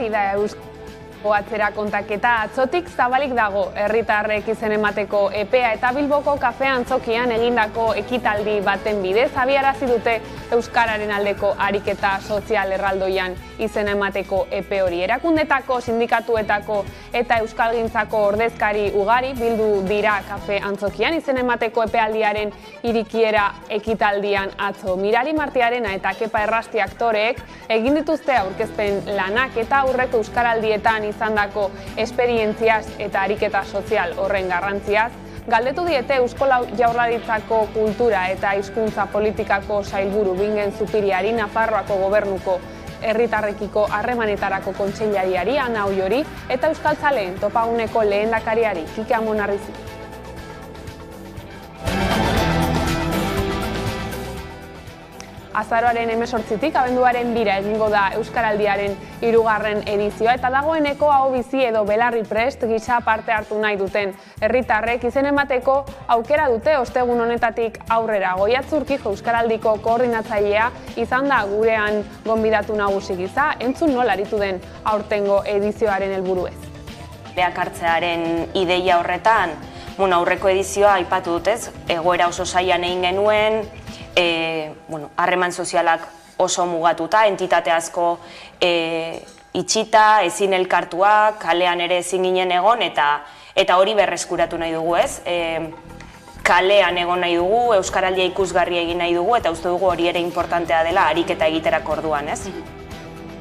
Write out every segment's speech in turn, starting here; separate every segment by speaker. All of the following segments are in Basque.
Speaker 1: Hasi da atzera kontaketa, atzotik zabalik dago herritarrek izen emateko epea eta Bilboko kafe antzokian egindako ekitaldi baten bidez abiarazi dute euskararen aldeko ariketa sozial erraldoian izen emateko epe hori. Erakundetako, sindikatuetako eta euskalgintzako ordezkari ugari bildu dira kafe antzokian izen emateko epealdiaren irikiera ekitaldian atzo. Mirari Martiarena eta Kepa Errasti aktoreek egin dituzte aurkezpen lanak eta aurreko euskaraldietan izandako esperientziaz eta ariketa sozial horren garrantziaz, galdetu diete Eusko Jaurlaritzako kultura eta hizkuntza politikako sailburu Bingen Zupiriari, Nafarroako gobernuko herritarrekiko harremanetarako kontseilariari Ana Oiori eta euskaltzaleen topaguneko lehendakariari Kike Amonarrizi. Azaroaren 18tik abenduaren 2 egingo da Euskaraldiaren 3. edizioa eta dagoeneko aho bizi edo belarri prest gisa parte hartu nahi duten herritarrek izen emateko aukera dute ostegun honetatik aurrera. Goiatz Urkijo Euskaraldiko koordinatzailea izan da gurean gonbidatu nagusi gisa, entzun nola aritu den aurtengo edizioaren helburuez.
Speaker 2: Beak hartzearen ideia horretan, aurreko edizioa aipatu dutez, egoera oso zailan egin genuen, harreman sozialak oso mugatuta, entitate asko itxita, ezin elkartuak, kalean ere ezin ginen egon, eta hori berreskuratu nahi dugu, ez? Kalean egon nahi dugu, Euskaraldia ikusgarri egin nahi dugu, eta uste dugu hori ere importantea dela ariketa egiterako orduan, ez?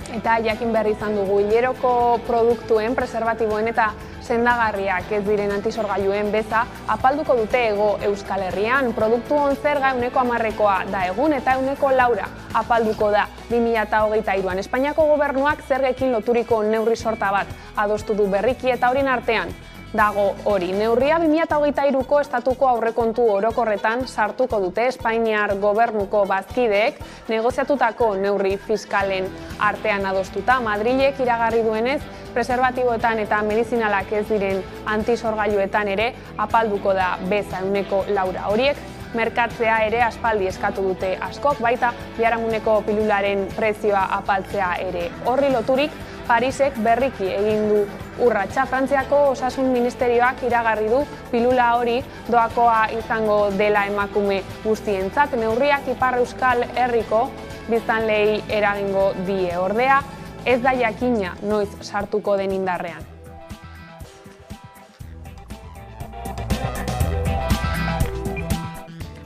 Speaker 1: Eta jakin berri izan dugu, hileroko produktuen, preservatiboen eta sendagarriak ez diren antisorgailuen beza apalduko dute Hego Euskal Herrian. Produktu zerga 10%koa da egun eta 4% apalduko da 2023an. Espainiako gobernuak zergekin loturiko neurri sorta bat adostu du berriki eta horien artean dago hori. Neurria 2023ko estatuko aurrekontu orokorretan sartuko dute Espainiar gobernuko bazkideek negoziatutako neurri fiskalen artean adostuta. Madrilek iragarri duenez, preservatiboetan eta medizinalak ez diren antisorgailuetan ere apalduko da beza 4%. Horiek merkatzea ere aspaldi eskatu dute askok, baita biharamuneko pilularen prezioa apaltzea ere. Horri loturik, Parisek berriki egin du urratsa. Frantziako Osasun Ministerioak iragarri du pilula hori doakoa izango dela emakume guztientzat. Neurriak Ipar Euskal Herriko biztanleei eragingo die. Ordea, ez da jakina noiz sartuko den indarrean.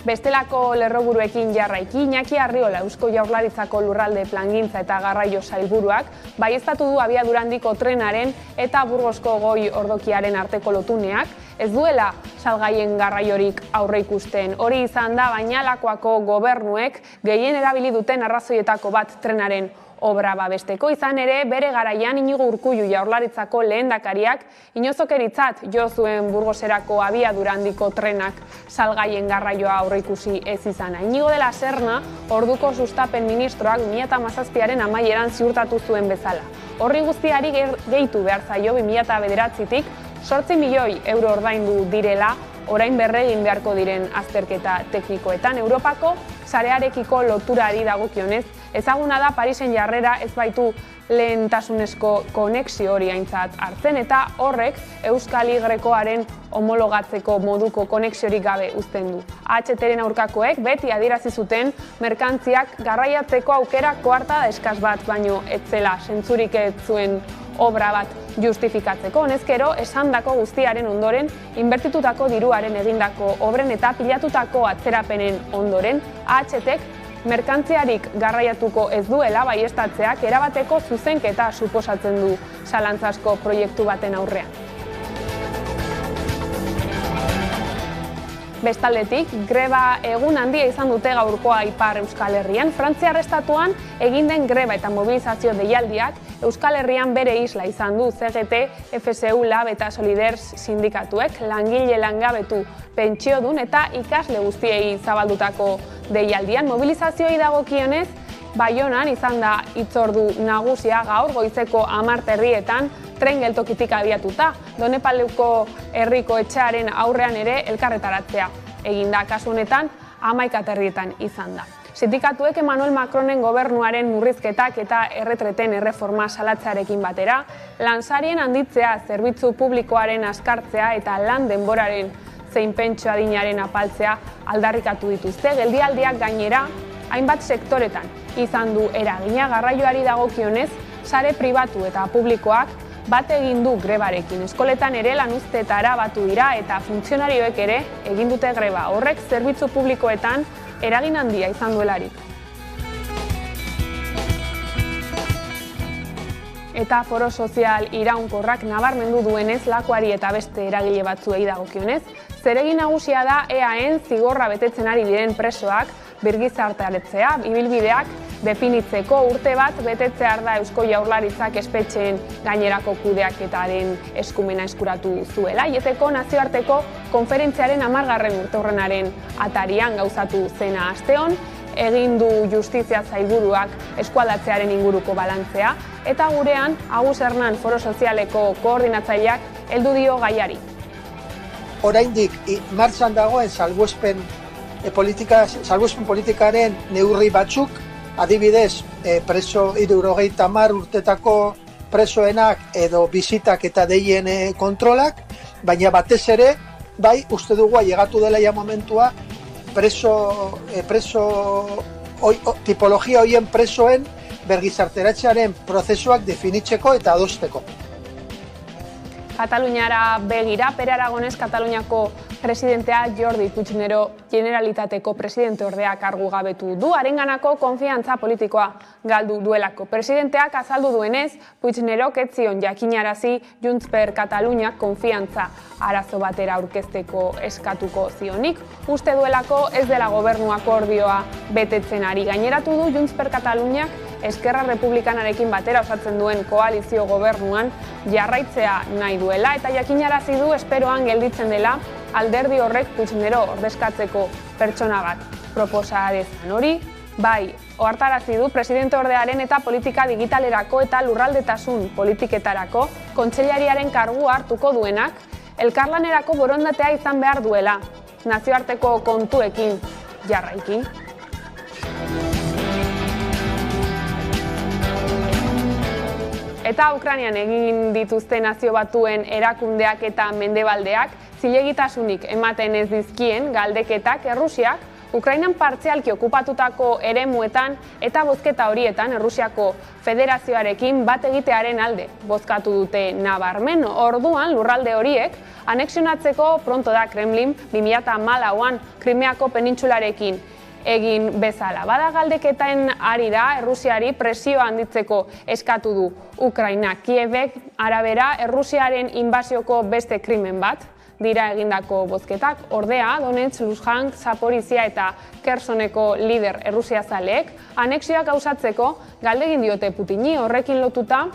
Speaker 1: Bestelako lerroburuekin jarraiki, Iñaki Arriola Eusko Jaurlaritzako lurralde plangintza eta garraio sailburuak baieztatu du abiadura handiko trenaren eta Burgosko goi ordokiaren arteko lotuneak ez duela salgaien garraiorik aurreikusten. Hori izan da, baina Lakuako gobernuek gehien erabili duten arrazoietako bat trenaren obra babesteko. Izan ere, bere garaian Inigo Urkullu Jaurlaritzako lehendakariak inozokeritzat jo zuen Burgoserako abiadura handiko trenak salgaien garraioa aurreikusi ez izana. Inigo de la Serna, orduko sustapen ministroak 2017aren amaieran ziurtatu zuen bezala. Horri guztiari gehitu behar zaio 2009tik 8 milioi euro ordaindu direla, orain berregin beharko diren azterketa teknikoetan. Europako sarearekiko loturari dagokionez, ezaguna da Parisen jarrera ez baitu lehentasunezko konexio hori aintzat hartzen eta horrek Euskal Y-aren homologatzeko moduko konexiorik gabe uzten du. AHT-ren aurkakoek beti adierazi zuten merkantziak garraiatzeko aukera koarta eskas bat baino ez zela zentzurik ez zuen obra bat justifikatzeko. Honezkero, esandako guztiaren ondoren, inbertitutako diruaren egindako obren eta pilatutako atzerapenen ondoren, AHT-ek merkantziarik garraiatuko ez duela baieztatzeak erabateko zuzenketa suposatzen du zalantzazko proiektu baten aurrean. Bestaldetik, greba egun handia izan dute gaurkoa Ipar Euskal Herrian. Frantziar estatuan egin den greba eta mobilizazio deialdiak Euskal Herrian bere isla izan du. CGT, FSU, LAB eta Soliders sindikatuek langile langabetu pentsiodun eta ikasle guztiei zabaldutako deialdian. Mobilizazioei dagokionez, Baionan izan da hitzordu nagusia gaur goizeko 10:00 tren geltokitik abiatuta. Donepaleuko herriko etxearen aurrean ere elkarretaratzea egin da, kasu honetan 11:30 izan da. Sindikatuek Emmanuel Macronen gobernuaren murrizketak eta erretreten erreforma salatzearekin batera, lansarien handitzea, zerbitzu publikoaren azkartzea eta lan denboraren zein pentsio adinaren apaltzea aldarrikatu dituzte. Geldialdiak gainera, hainbat sektoretan izan du eragina. Garraioari dagokionez, sare pribatu eta publikoak bat egin du grebarekin. Eskoletan ere lanuzteetara batu dira eta funtzionarioek ere egin dute greba. Horrek zerbitzu publikoetan eragin handia izan duelarik. Eta foro sozial iraunkorrak nabarmendu duenez, lakuari eta beste eragile batzuei dagokionez, zeregin nagusia da EAen zigorra betetzen ari diren presoak birgizarteratzea, ibilbideak definitzeko. Urte bat betetzear da Eusko Jaurlaritzak espetxeen gainerako kudeaketaren eskumena eskuratu zuela. Ieteko nazioarteko konferentziaren 10. urteurrenaren atarian gauzatu zena asteon, egin du Justizia Sailburuak eskualdatzearen inguruko balantzea, eta gurean Agus Hernan foro sozialeko koordinatzaileak heldu dio gaiari.
Speaker 3: Oraindik martxan dagoen salbuespen politikaren neurri batzuk, adibidez, preso 70 urtetako presoenak edo bizitak eta deien kontrolak, baina batez ere, bai, uste dugu ailegatu dela ja momentua, tipologia horien presoen bergizarteratzearen prozesuak definitzeko eta adosteko.
Speaker 1: Kataluniara begira, Pere Aragonez Kataluniako presidentea Jordi Puigneró Generalitateko presidente ordea kargu gabetu du, harenganako konfiantza politikoa galdu duelako. Presidenteak azaldu duenez, Puignerok ez zion jakinarazi Junts per Kataluniak konfiantza arazo batera aurkezteko eskatuko zionik. Uste duelako ez dela gobernu akordioa betetzen ari. Gaineratu du Junts per Kataluniak Eskerra Republikanarekin batera osatzen duen koalizio gobernuan jarraitzea nahi duela eta jakinarazi du esperoan gelditzen dela alderdi horrek Puigneró ordezkatzeko pertsona bat proposa dezan. Hori, bai, ohartarazi du presidente ordearen eta politika digitalerako eta lurraldetasun politiketarako kontseilariaren kargua hartuko duenak, elkarlanerako borondatea izan behar duela, nazioarteko kontuekin jarraiki. Eta Ukrainian egin dituzte Nazio Batuen erakundeak eta mendebaldeak zilegitasunik ematen ez dizkien galdeketak Errusiak Ukrainan partzialki okupatutako eremuetan eta bozketa horietan Errusiako Federazioarekin bat egitearen alde bozkatu dute nabarmen. Orduan lurralde horiek anexionatzeko pronto da Kremlin 2014an Krimeako penintsularekin egin bezala. Bada galdeketen ari da Errusiari presioa handitzeko eskatu du Ukraina. Kievek arabera Errusiaren inbasioko beste krimen bat dira egindako bozketak. Ordea, Donetsk, Luhansk, Zaporizhia eta Kersoneko lider errusiazaleek anexioak gauzatzeko galdegin diote Putini. Horrekin lotuta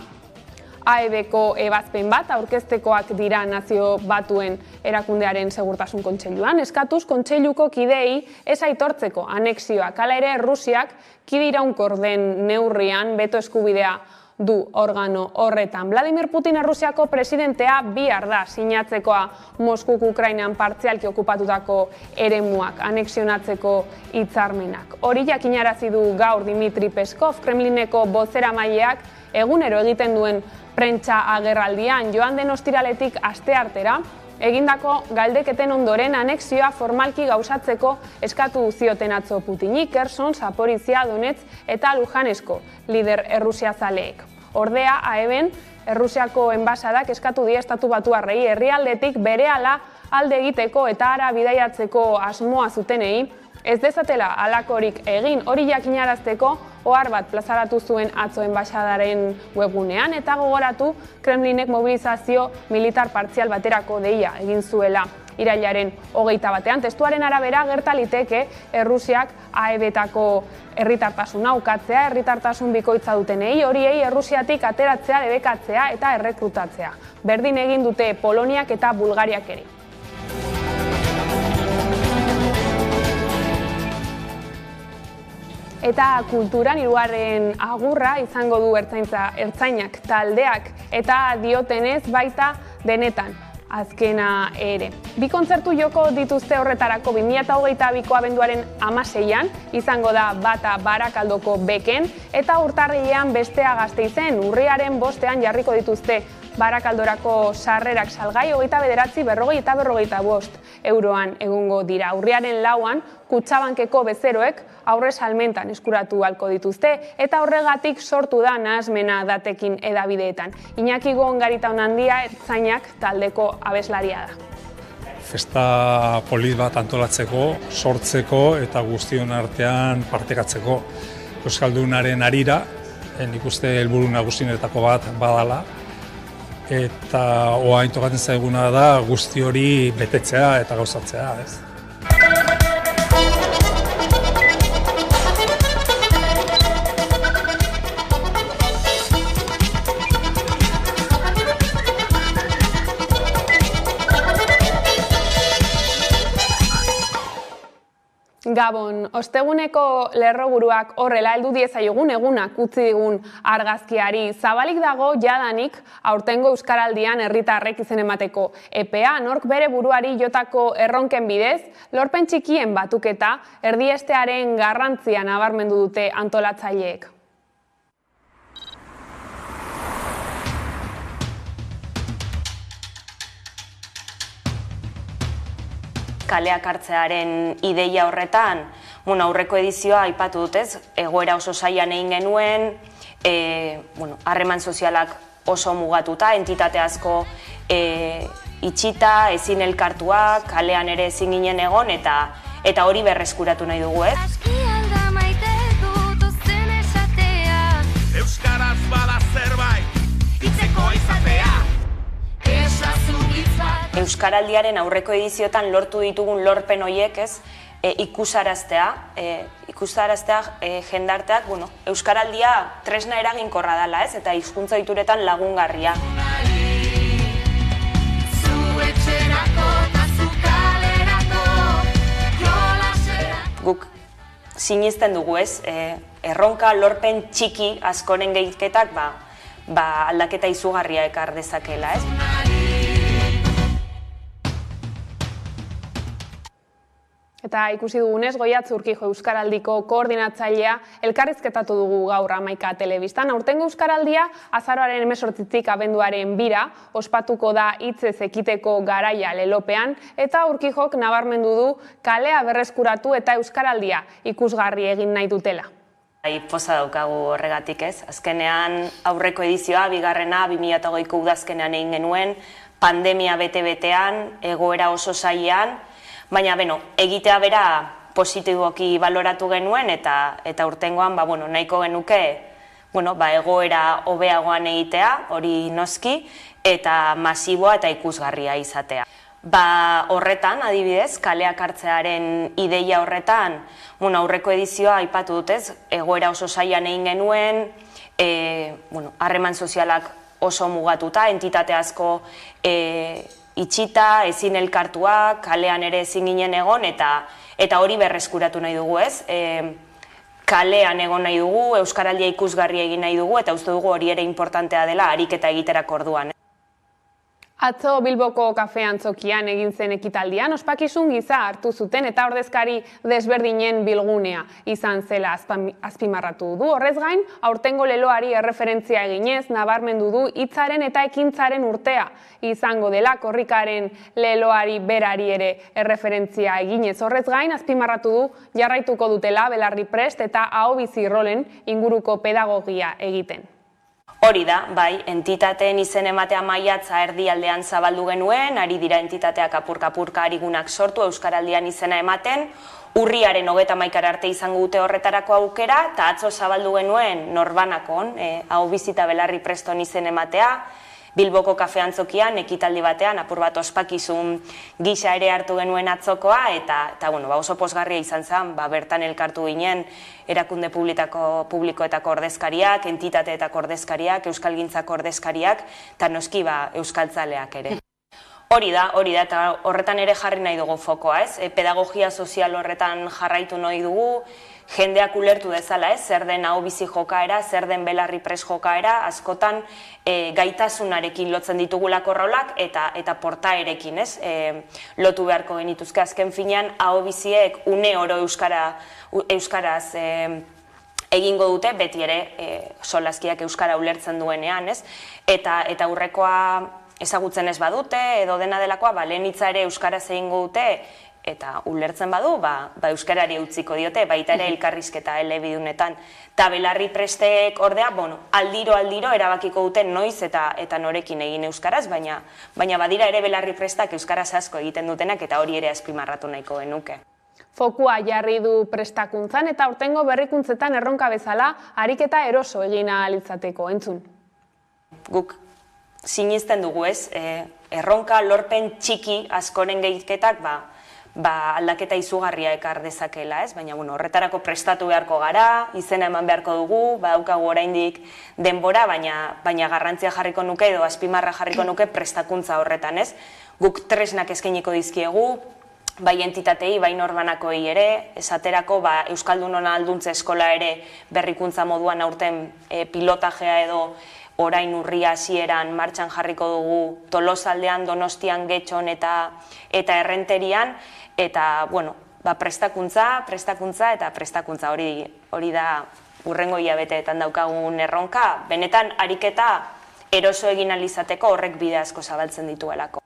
Speaker 1: AEB-ko ebazpen bat aurkeztekoak dira Nazio Batuen erakundearen segurtasun kontseiluan. Eskatuz kontseiluko kideei ez aitortzeko anexioak. Hala ere Errusiak kide iraunkor den neurrian beto eskubidea du organo horretan. Vladimir Putin Errusiako presidentea bihar da sinatzekoa Moskuk Ukrainan partzialki okupatutako eremuak anexionatzeko hitzarmenak. Hori jakinarazi du gaur Dmitri Peskov, Kremlineko bozeramaileak egunero egiten duen prentsa agerraldian. Joan den ostiraletik asteartera egindako galdeketen ondoren anexioa formalki gauzatzeko eskatu zioten atzo Putini, Kerson, Zaporizhia, Donetsk eta Luhansko lider errusiazaleek. Ordea, AEB-en Errusiako enbasadak eskatu die Estatu Batuarrei herrialdetik berehala alde egiteko eta hara bidaiatzeko asmoa zutenei ez dezatela halakorik egin. Hori jakinarazteko ohar bat plazaratu zuen atzo enbaxadaren webgunean eta gogoratu Kremlinek mobilizazio militar partzial baterako deia egin zuela irailaren 21. Testuaren arabera gerta liteke Errusiak AEB-etako herritartasuna ukatzea, herritartasun bikoitza dutenei, horiei Errusiatik ateratzea, debekatzea eta errekrutatzea. Berdin egin dute Poloniak eta Bulgariak ere. Eta kulturan hirugarren agurra izango du ertzainak taldeak eta diotenez baita denetan. azkena ere. Bi kontzertu joko dituzte horretarako 2022ko abenduaren 16an, izango da bata Barakaldoko Beken, eta urtarrilean bestea Gasteizen, urriaren 5ean jarriko dituzte Barakaldorako sarrerak salgai 29, 40 eta 45 euroan egungo dira. Urriaren 4an, Kutxabankeko bezeroek aurre salmentan eskuratu halko dituzte, eta horregatik sortu da nahasmena datekin hedabideetan. Iñaki Gongaritaunandia ertzainak taldeko abeslaria da.
Speaker 4: Festa polit bat antolatzeko, sortzeko eta guztion artean partekatzeko. Euskaldunaren harira, nik uste helburu nagusienetako bat badala, eta orain tokatzen zaiguna da guzti hori betetzea eta gauzatzea, ez?
Speaker 1: Gabon, osteguneko lerroburuak horrela heldu diezaiogun egunak utzi digun argazkiari. Zabalik dago jadanik aurtengo Euskaraldian herritarrek izen emateko epea, nork bere buruari jotako erronken bidez, lorpen txikien batuketa, erdiestearen garrantzia nabarmendu dute antolatzaileek.
Speaker 2: Kaleak hartzearen ideia horretan, aurreko edizioa aipatu dutez, egoera oso zailan egin genuen, harreman sozialak oso mugatuta, entitate asko itxita, ezin elkartuak, kalean ere ezin ginen egon, eta hori berreskuratu nahi dugu, ez?
Speaker 5: Euskaraz bada zerbait, hitzeko izatea.
Speaker 2: Euskaraldiaren aurreko ediziotan lortu ditugun lorpen horiek, ez, ikusaraztea jendarteak, Euskaraldia tresna eraginkorra dela, ez, eta hizkuntza ohituretan lagungarria. Guk sinisten dugu, ez, erronka lorpen txiki askoren gehiketak aldaketa izugarria ekar dezakela, ez.
Speaker 1: Eta ikusi dugunez, Goiatz Urkijo Euskaraldiko koordinatzailea elkarrizketatu dugu gaur Hamaika Telebistan. Aurtengo Euskaraldia azaroaren 18tik abenduaren 2 ospatuko da hitzez ekiteko garaia lelopean, eta Urkijok nabarmendu du kalea berreskuratu eta Euskaraldia ikusgarri egin nahi dutela.
Speaker 2: Poza daukagu horregatik, ez? Azkenean aurreko edizioa, bigarrena, 2020ko udazkenean egin genuen, pandemia bete-betean, egoera oso zailean, baina, egitea bera positiboki baloratu genuen eta urtengoan, nahiko genuke, egoera hobeagoan egitea, hori noski, eta masiboa eta ikusgarria izatea. Horretan, adibidez, kaleak hartzearen ideia horretan, aurreko edizioa aipatu dutez, egoera oso zailan egin genuen, harreman sozialak oso mugatuta, entitate asko itxita, ezin elkartuak, kalean ere ezin ginen egon, eta hori berreskuratu nahi dugu, ez? Kalean egon nahi dugu, Euskaraldia ikusgarri egin nahi dugu, eta uste dugu hori ere importantea dela ariketa egiterak orduan.
Speaker 1: Atzo Bilboko kafe antzokian egin zen ekitaldian, ospakizun giza hartu zuten eta ordezkari desberdinen bilgunea izan zela azpimarratu du. Horrez gain, aurtengo leloari erreferentzia eginez, nabarmendu du hitzaren eta ekintzaren urtea izango dela, korrikaren leloari berari ere erreferentzia eginez. Horrez gain, azpimarratu du jarraituko dutela belarri prest eta ahobizi rolen inguruko pedagogia egiten.
Speaker 2: Hori da, entitateen izen ematea maiatza erdialdean zabaldu genuen, ari dira entitateak apurka-apurka arigunak sortu Euskaraldian izena ematen, urriaren 31 arte izango dute horretarako aukera, eta atzo zabaldu genuen norbanakon, ahobizita belarri preston izen ematea, Bilboko kafe antzokian, ekitaldi batean, apur bat ospakizun gisa ere hartu genuen atzokoa, eta oso pozgarria izan zen, bertan elkartu ginen, erakunde publikoetako ordezkariak, entitateetako ordezkariak, euskalgintzako ordezkariak, eta noski euskaltzaleak ere. Hori da, eta horretan ere jarri nahi dugu fokoa, ez? Pedagogia sozial horretan jarraitu nahi dugu, jendeak ulertu dezala, zer den ahobizi jokaera, zer den belarri pres jokaera, askotan gaitasunarekin lotzen ditugulako rolak eta portaerekin, lotu beharko genituzke. Azken finean, ahobiziek une oro euskaraz egingo dute, beti ere solaskiak euskara ulertzen duenean, eta aurrekoa ezagutzen ez badute, edo dena delakoa, lehen hitza ere euskaraz egingo dute, eta ulertzen badu, euskarari utziko diote, baita ere elkarrizketa elebidunetan. Eta belarri prestek ordea, aldiro erabakiko dute noiz eta norekin egin euskaraz, baina badira ere belarri prestak euskaraz asko egiten dutenak, eta hori ere azpimarratu nahiko genuke.
Speaker 1: Fokua jarri du prestakuntzan eta aurtengo berrikuntzetan erronka bezala ariketa eroso egin ahal izateko, entzun.
Speaker 2: Guk sinisten dugu erronka lorpen txiki askoren gehiketak aldaketa izugarria ekar dezakela, baina horretarako prestatu beharko gara, izena eman beharko dugu, daukagu oraindik denbora, baina garrantzia jarriko nuke edo azpimarra jarriko nuke prestakuntza horretan, Guk tresnak eskainiko dizkiegu, bai entitatei, bai norbanakoi ere, esaterako Euskaldunon alduntze eskola ere berrikuntza moduan aurten pilotajea edo orain urria hasieran martxan jarriko dugu Tolosaldean, Donostian, Getxon eta Errenterian, eta, prestakuntza eta prestakuntza hori da hurrengo hilabeteetan daukagun erronka, benetan ariketa eroso egin ahal izateko horrek bide asko zabaltzen dituelako.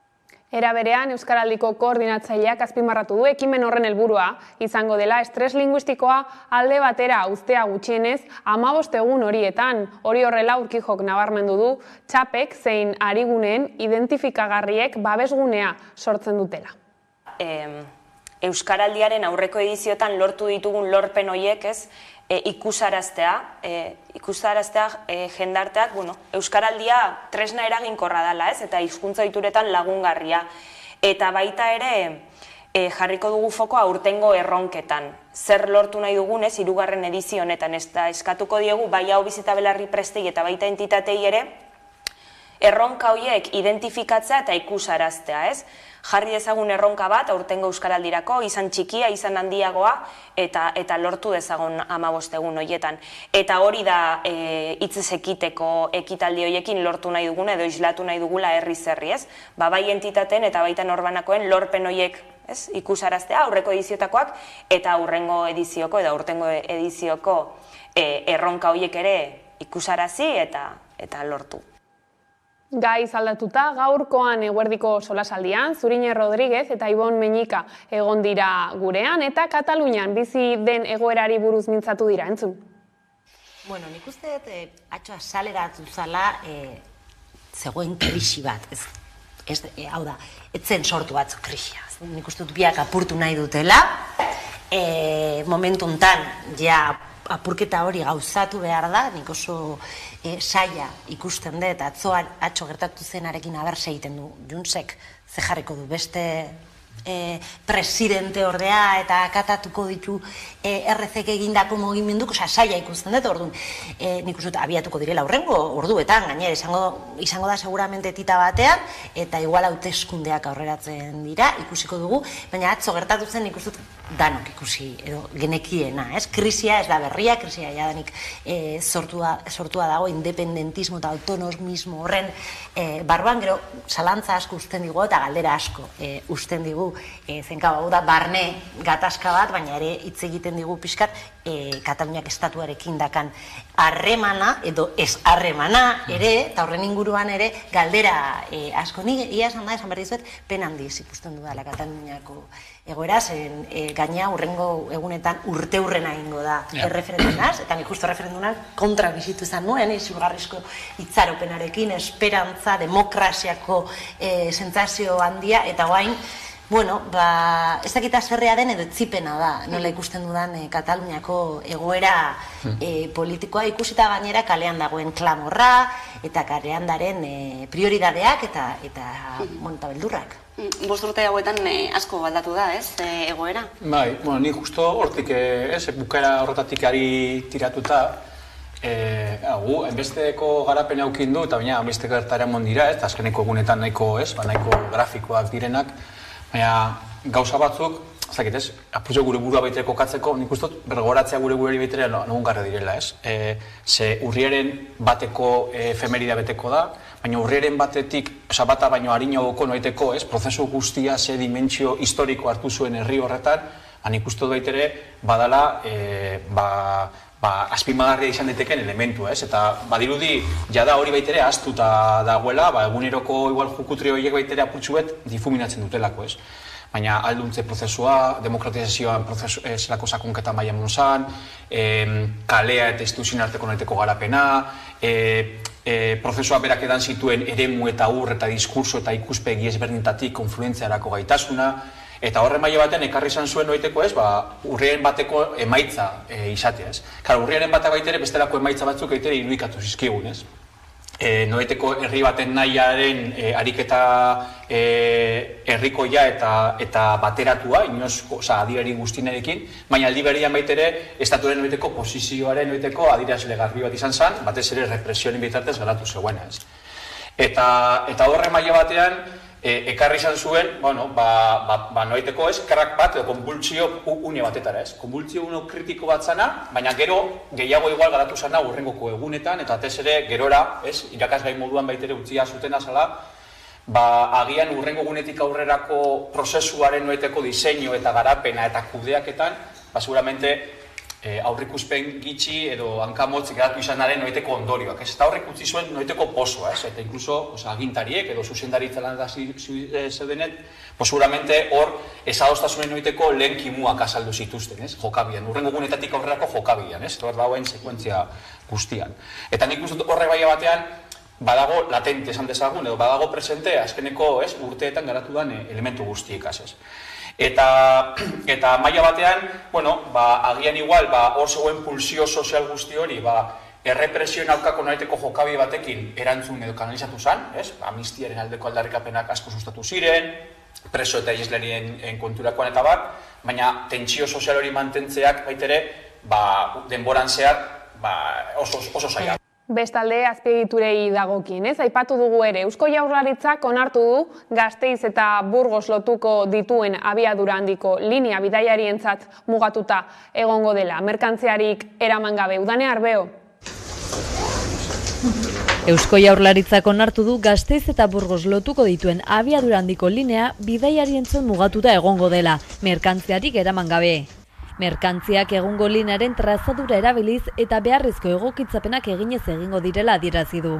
Speaker 1: Era berean, Euskaraldiko koordinatzaileak azpimarratu du ekimen horren helburua izango dela estres linguistikoa alde batera uztea gutxienez 15 egun horietan. Hori horrela Urkijok nabarmendu du txapek zein ariguneen identifikagarriek babesgunea sortzen dutela.
Speaker 2: Euskaraldiaren aurreko ediziotan lortu ditugun lorpen horiek ikusaraztea jendarteak, Euskaraldia tresna eraginkorra dela, eta hizkuntza ohituretan lagungarria. Eta baita ere jarriko dugu fokoa aurtengo erronketan. Zer lortu nahi dugunez, 3. edizio honetan, eta eskatuko diegu bai ahobizi eta belarri prestei eta baita entitatei ere, erronka horiek identifikatzea eta ikusaraztea, Jarri dezagun erronka bat, aurtengo Euskaraldirako, izan txikia, izan handiagoa, eta lortu dezagun 15 egun horietan. Eta hori da hitzez ekiteko ekitaldi horiekin lortu nahi dugun, edo islatu nahi dugula herri-zerri, Bai entitaten eta baita norbanakoen lorpen horiek ikusaraztea, aurreko ediziotakoak, eta aurrengo edizioko, edo aurtengo edizioko erronka horiek ere ikusarazi eta lortu.
Speaker 1: Gai aldatuta, gaurkoan eguerdiko solasaldian, Zurine Rodríguez eta Ibon Meñika egon dira gurean, eta Katalunian bizi den egoerari buruz mintzatu dira, entzun.
Speaker 6: Nik uste atxoa saleratu zala zegoen krisi bat. Hau da, etzen sortu batzu krisia. Nik uste dut biak apurtu nahi dutela, momentu honetan ja apurketa hori gauzatu behar da, nik oso saia ikusten dut, atzo gertatu zenarekin aberse egiten du Juntsek, ze jarriko du beste presidente ordea eta akatatuko ditu RCek egindako mugimenduk, saia ikusten dut, orduan nik uste dut abiatuko direla horrengo orduetan, gainera izango da seguramente tita batean, eta igual hauteskundeak aurreratzen dira, ikusiko dugu, baina atzo gertatu zen nik uste dut danok ikusi, edo genekiena, krisia ez da berria, krisia jadanik sortua dago, independentismo eta autonomismo horren barruan, gero salantza asko usten digu eta galdera asko usten digu, zenka hau da barne gatazka bat, baina ere hitz egiten digu pixkat Kataluniak estatuarekin dakan harremana edo ez harremana ere, eta horren inguruan ere galdera asko. Ni ia esan behar dizuet, pen handiz ikusten dudala Kataluniako egoera, zen gaina hurrengo egunetan urteurrena egingo da erreferendunaz, eta nik justo erreferendunak kontra bizitu izan nuen, izugarrizko itxaropenarekin, esperantza, demokraziako sentsazio handia, eta guain, ez dakita zerrea den edo etzipena da, nola ikusten dudan Kataluniako egoera politikoa, ikusita gainera kalean dagoen klamorra, eta kalean daren prioridadeak eta beldurrak.
Speaker 7: 5 urte hauetan asko aldatu da, egoera?
Speaker 8: Bai, ni justo hortik, bukaera horretatik ari tiratuta, enbesteko garapen aukin du, eta baina enbeste gertara emon dira, eta azkeneko egunetan nahiko grafikoak direnak, baina gauza batzuk zakit ez, apurtxo gure burua baitere kokatzeko, nik uste bergoratzea gure burari baitere nogungarra direla, ez? Ze urriaren bateko efemerida beteko da, baina urriaren batetik, bata baino harinago noiteko, ez? Prozesu guztia ze dimentsio historiko hartu zuen herri horretan, nik uste baitere badala, azpimagarria izan daiteken elementu, ez? Eta badirudi, jada hori baitere ahaztuta dagoela, eguneroko igual jukutri horiek baitere apurtxuet difuminatzen dutelako, ez? Baina alduntze prozesua, demokratizazioan zelako sakonketa maila monzan, kalea eta instituzioen arteko noiteko garapena, prozesua berak edan zituen eremu eta ur eta diskurso eta ikuspegi ezberdinetatik konfluentziarako gaitasuna, eta horren maila baten ekarri izan zuen noiteko ez, urriaren bateko emaitza izatea, ez. Urriaren batak baitere bestelako emaitza batzuk baitere irudikatu zizkigun, ez. Noeteko herri baten nahiaren ariketa herrikoia eta bateratua, inoz adiberi guztinarekin, baina aldi berian baitere estatuaren noeteko posizioaren noeteko adierazle garbi bat izan zen, batez ere represioaren bitartez garatu zegoena, ez. Eta horre maila batean, ekarri izan zuen, noeteko ez, karrak bat edo konbultzio une batetara ez. Konbultzio uno kritiko bat zana, baina gero gehiago igual garatu zana urrengoko egunetan, eta atez ere gerora, ez, irakasgai moduan baitere utzia zuten azala, agian urrengo egunetik aurrerako prozesuaren noeteko diseinu eta garapena eta kudeaketan, seguramente aurrikuspen gitxi edo hankamotz geratu izanaren noiteko ondorioak. Eta horrek utzi zuen noiteko pozoa, eta inkluso agintariek edo zuzendaritza lan da zeudenet, seguramente hor ezadostasunen noiteko lehen kimuak azaldu zituzten, jokabian, urrengo gunetatik aurrerako jokabian, eta hor dagoen sekuentzia guztian. Eta nik uste horre baia batean, badago latente esan dezagun, edo badago presente azkeneko urteetan garatu den elementu guztiekaz, ez. Eta maila batean, agian igual, hor zegoen pulsio sozial guzti hori, errepresioen aurkako noiteko jokabi batekin erantzun edo kanalizatu zen, amnistiaren aldeko aldarrikapenak asko sustatu ziren, preso eta ieslerien konturakoan eta bat, baina tentsio sozial hori mantentzeak baitere, denboran zehar oso zaila.
Speaker 1: Bestalde, azpiegiturei dagokien, ez? Aipatu dugu ere, Eusko Jaurlaritzak onartu du Gasteiz eta Burgos lotuko dituen abiadura handiko linea bidaiarientzat mugatuta egongo dela. Merkantziarik eraman gabe, Udane Arbeo.
Speaker 9: Eusko Jaurlaritzak onartu du Gasteiz eta Burgos lotuko dituen abiadura handiko linea bidaiarientzat mugatuta egongo dela, merkantziarik eraman gabe. Merkantziak egungo linearen trazadura erabiliz eta beharrezko egokitzapenak eginez egingo direla adierazi du.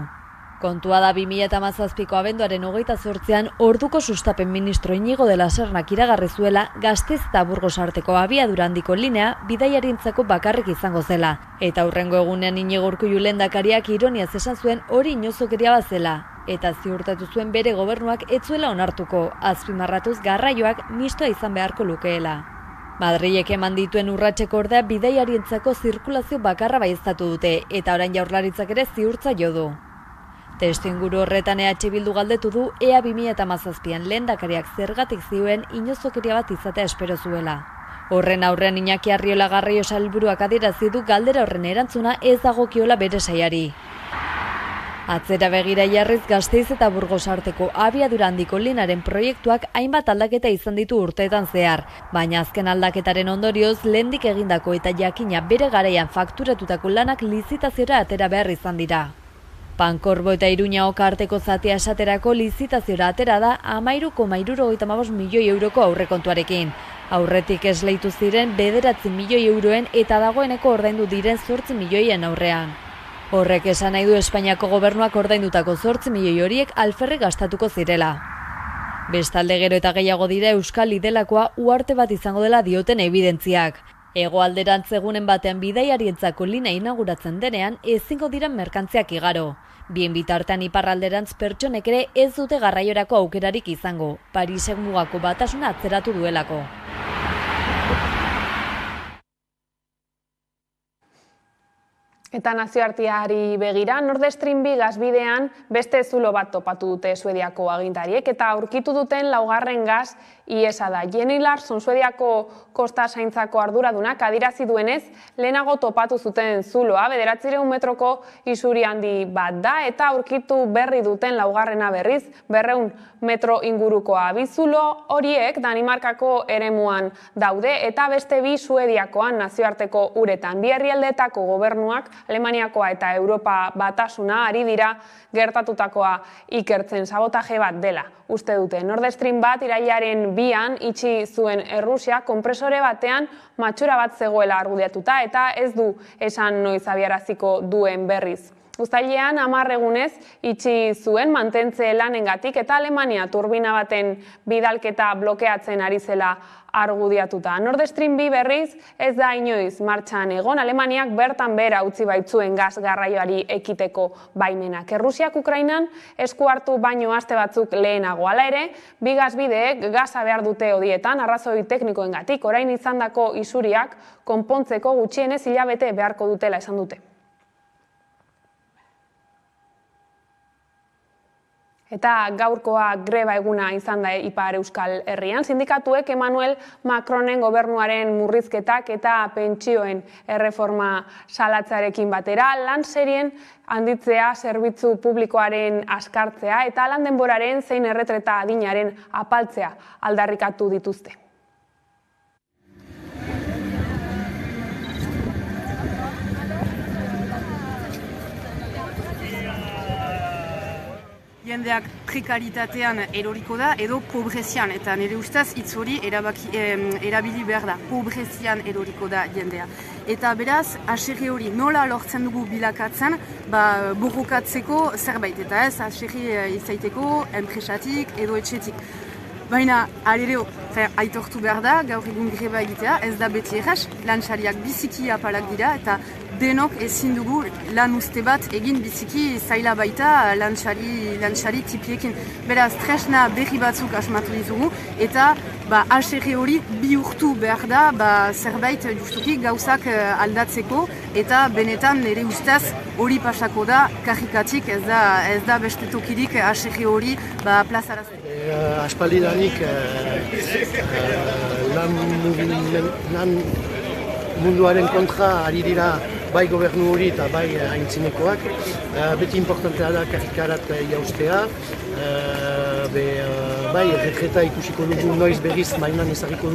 Speaker 9: Kontua da 2017ko abenduaren 28an orduko sustapen ministro Inigo de la Sernak iragarri zuela Gasteiz eta Burgos arteko abiadura handiko linea bidaiarientzako bakarrik izango zela. Eta hurrengo egunean Inigo Urkullu lehendakariak ironiaz esan zuen hori inozokeria bat zela. Eta ziurtatu zuen bere gobernuak ez zuela onartuko, azpimarratuz garraioak mistoa izan beharko lukeela. Madrilek eman dituen urratseko ordea bidaiarientzako zirkulazio bakarra baieztatu dute, eta orain Jaurlaritzak ere ziurtza jo du. Testuinguru horretan EH Bildu galdetu du ea 2017an lehendakariak zergatik zioen inozokeria bat izatea espero zuela. Horren aurrean Iñaki Arriola Garraio sailburuak adierazi du galdera horren erantzuna ez dagokiola bere sailari. Atzera begira jarriz Gasteiz eta Burgos arteko abiadura handiko linearen proiektuak hainbat aldaketa izan ditu urteetan zehar, baina azken aldaketaren ondorioz lehendik egindako eta jakina bere garaian fakturatutako lanak lizitaziora atera behar izan dira. Pankorbo eta Iruña Oka arteko zatia esaterako lizitaziora atera da 13,75 milioi euroko aurrekontuarekin. Aurretik esleitu ziren 9 milioi euroen eta dagoeneko ordaindu diren 8 milioien aurrean. Horrek esan nahi du Espainiako gobernuak ordaindutako 8 milioi horiek alferrik gastatuko zirela. Bestalde gero eta gehiago dira Euskal Idelakoa uharte bat izango dela dioten ebidentziak. Hegoalderantz egunen batean bidaiarientzako linea inauguratzen denean ezingo diren merkantziak igaro. Bien bitartean iparralderantz pertsonek ere ez dute garraiorako aukerarik izango, Parisek mugako batasuna atzeratu duelako.
Speaker 1: Eta nazioarteari begira, Nord Stream 2 gasbidean beste zulo bat topatu dute Suediako agintariek eta aurkitu duten 2. gas iesa da. Jenny Larson, Suediako kosta zaintzako arduradunak adierazi duenez, lehenago topatu zuten zuloa 900 metroko isuri handi bat da eta aurkitu berri duten laugarrena berriz 200 metro ingurukoa. Bi zulo horiek Danimarkako eremuan daude eta beste bi Suediakoan nazioarteko uretan. Bi herrialdeetako gobernuak, Alemaniakoa eta Europa Batasuna ari dira gertatutakoa ikertzen, sabotaje bat dela uste dute. Nord Stream bat irailaren 2an itxi zuen Errusia konpresore batean matxura bat zegoela argudiatuta eta ez du esan noiz abiaraziko duen berriz. Uztailean 10 egunez itxi zuen mantentze lanengatik eta Alemania turbina baten bidalketa blokeatzen ari zela argudiatuta. Nord Stream 2 berriz ez da inoiz martxan egon, Alemaniak bertan behera utzi baitzuen gas garraioari ekiteko baimenak. Errusiak Ukrainan esku hartu baino aste batzuk lehenago. Hala ere, bi gasbideek gasa behar dute hodietan, arrazoi teknikoengatik, orain izandako isuriak konpontzeko gutxienez hilabete beharko dutela esan dute. Eta gaurkoa greba eguna izan da Ipar Euskal Herrian. Sindikatuek Emmanuel Macronen gobernuaren murrizketak eta pentsioen erreforma salatzearekin batera, lan serien handitzea, zerbitzu publikoaren askartzea eta lan denboraren zein erretreta adinaren apaltzea aldarrikatu dituzte.
Speaker 10: Jendeak prekaritatean eroriko da edo pobrezian, eta nire ustez hitz hori erabili behar da, pobrezian eroriko da jendea. Eta beraz, haserre hori nola lortzen dugu bilakatzen, borrokatzeko zerbait, eta ez haserre izaiteko enpresatik edo etxetik. Baina, arereo, aitortu behar da, gaur egun greba egitea, ez da beti erraz, lantzariak biziki apalak dira, eta denok ezin dugu lan uste bat egin biziki zaila baita lantzari tipiekin. Beraz, tresna berri batzuk asmatu ditugu, eta haserre hori bihurtu behar da zerbait justuki gauzak aldatzeko, eta benetan nire ustez hori pasako da karrikatik, ez da beste tokirik haserre hori plazarazten.
Speaker 11: Aspaldidanik lan munduaren kontra ari dira bai gobernu hori eta bai aintzinekoak. Beti importantea da karrikarat jaustea. Bai, erretreta ikusiko dugu noiz berriz mainan ezarriko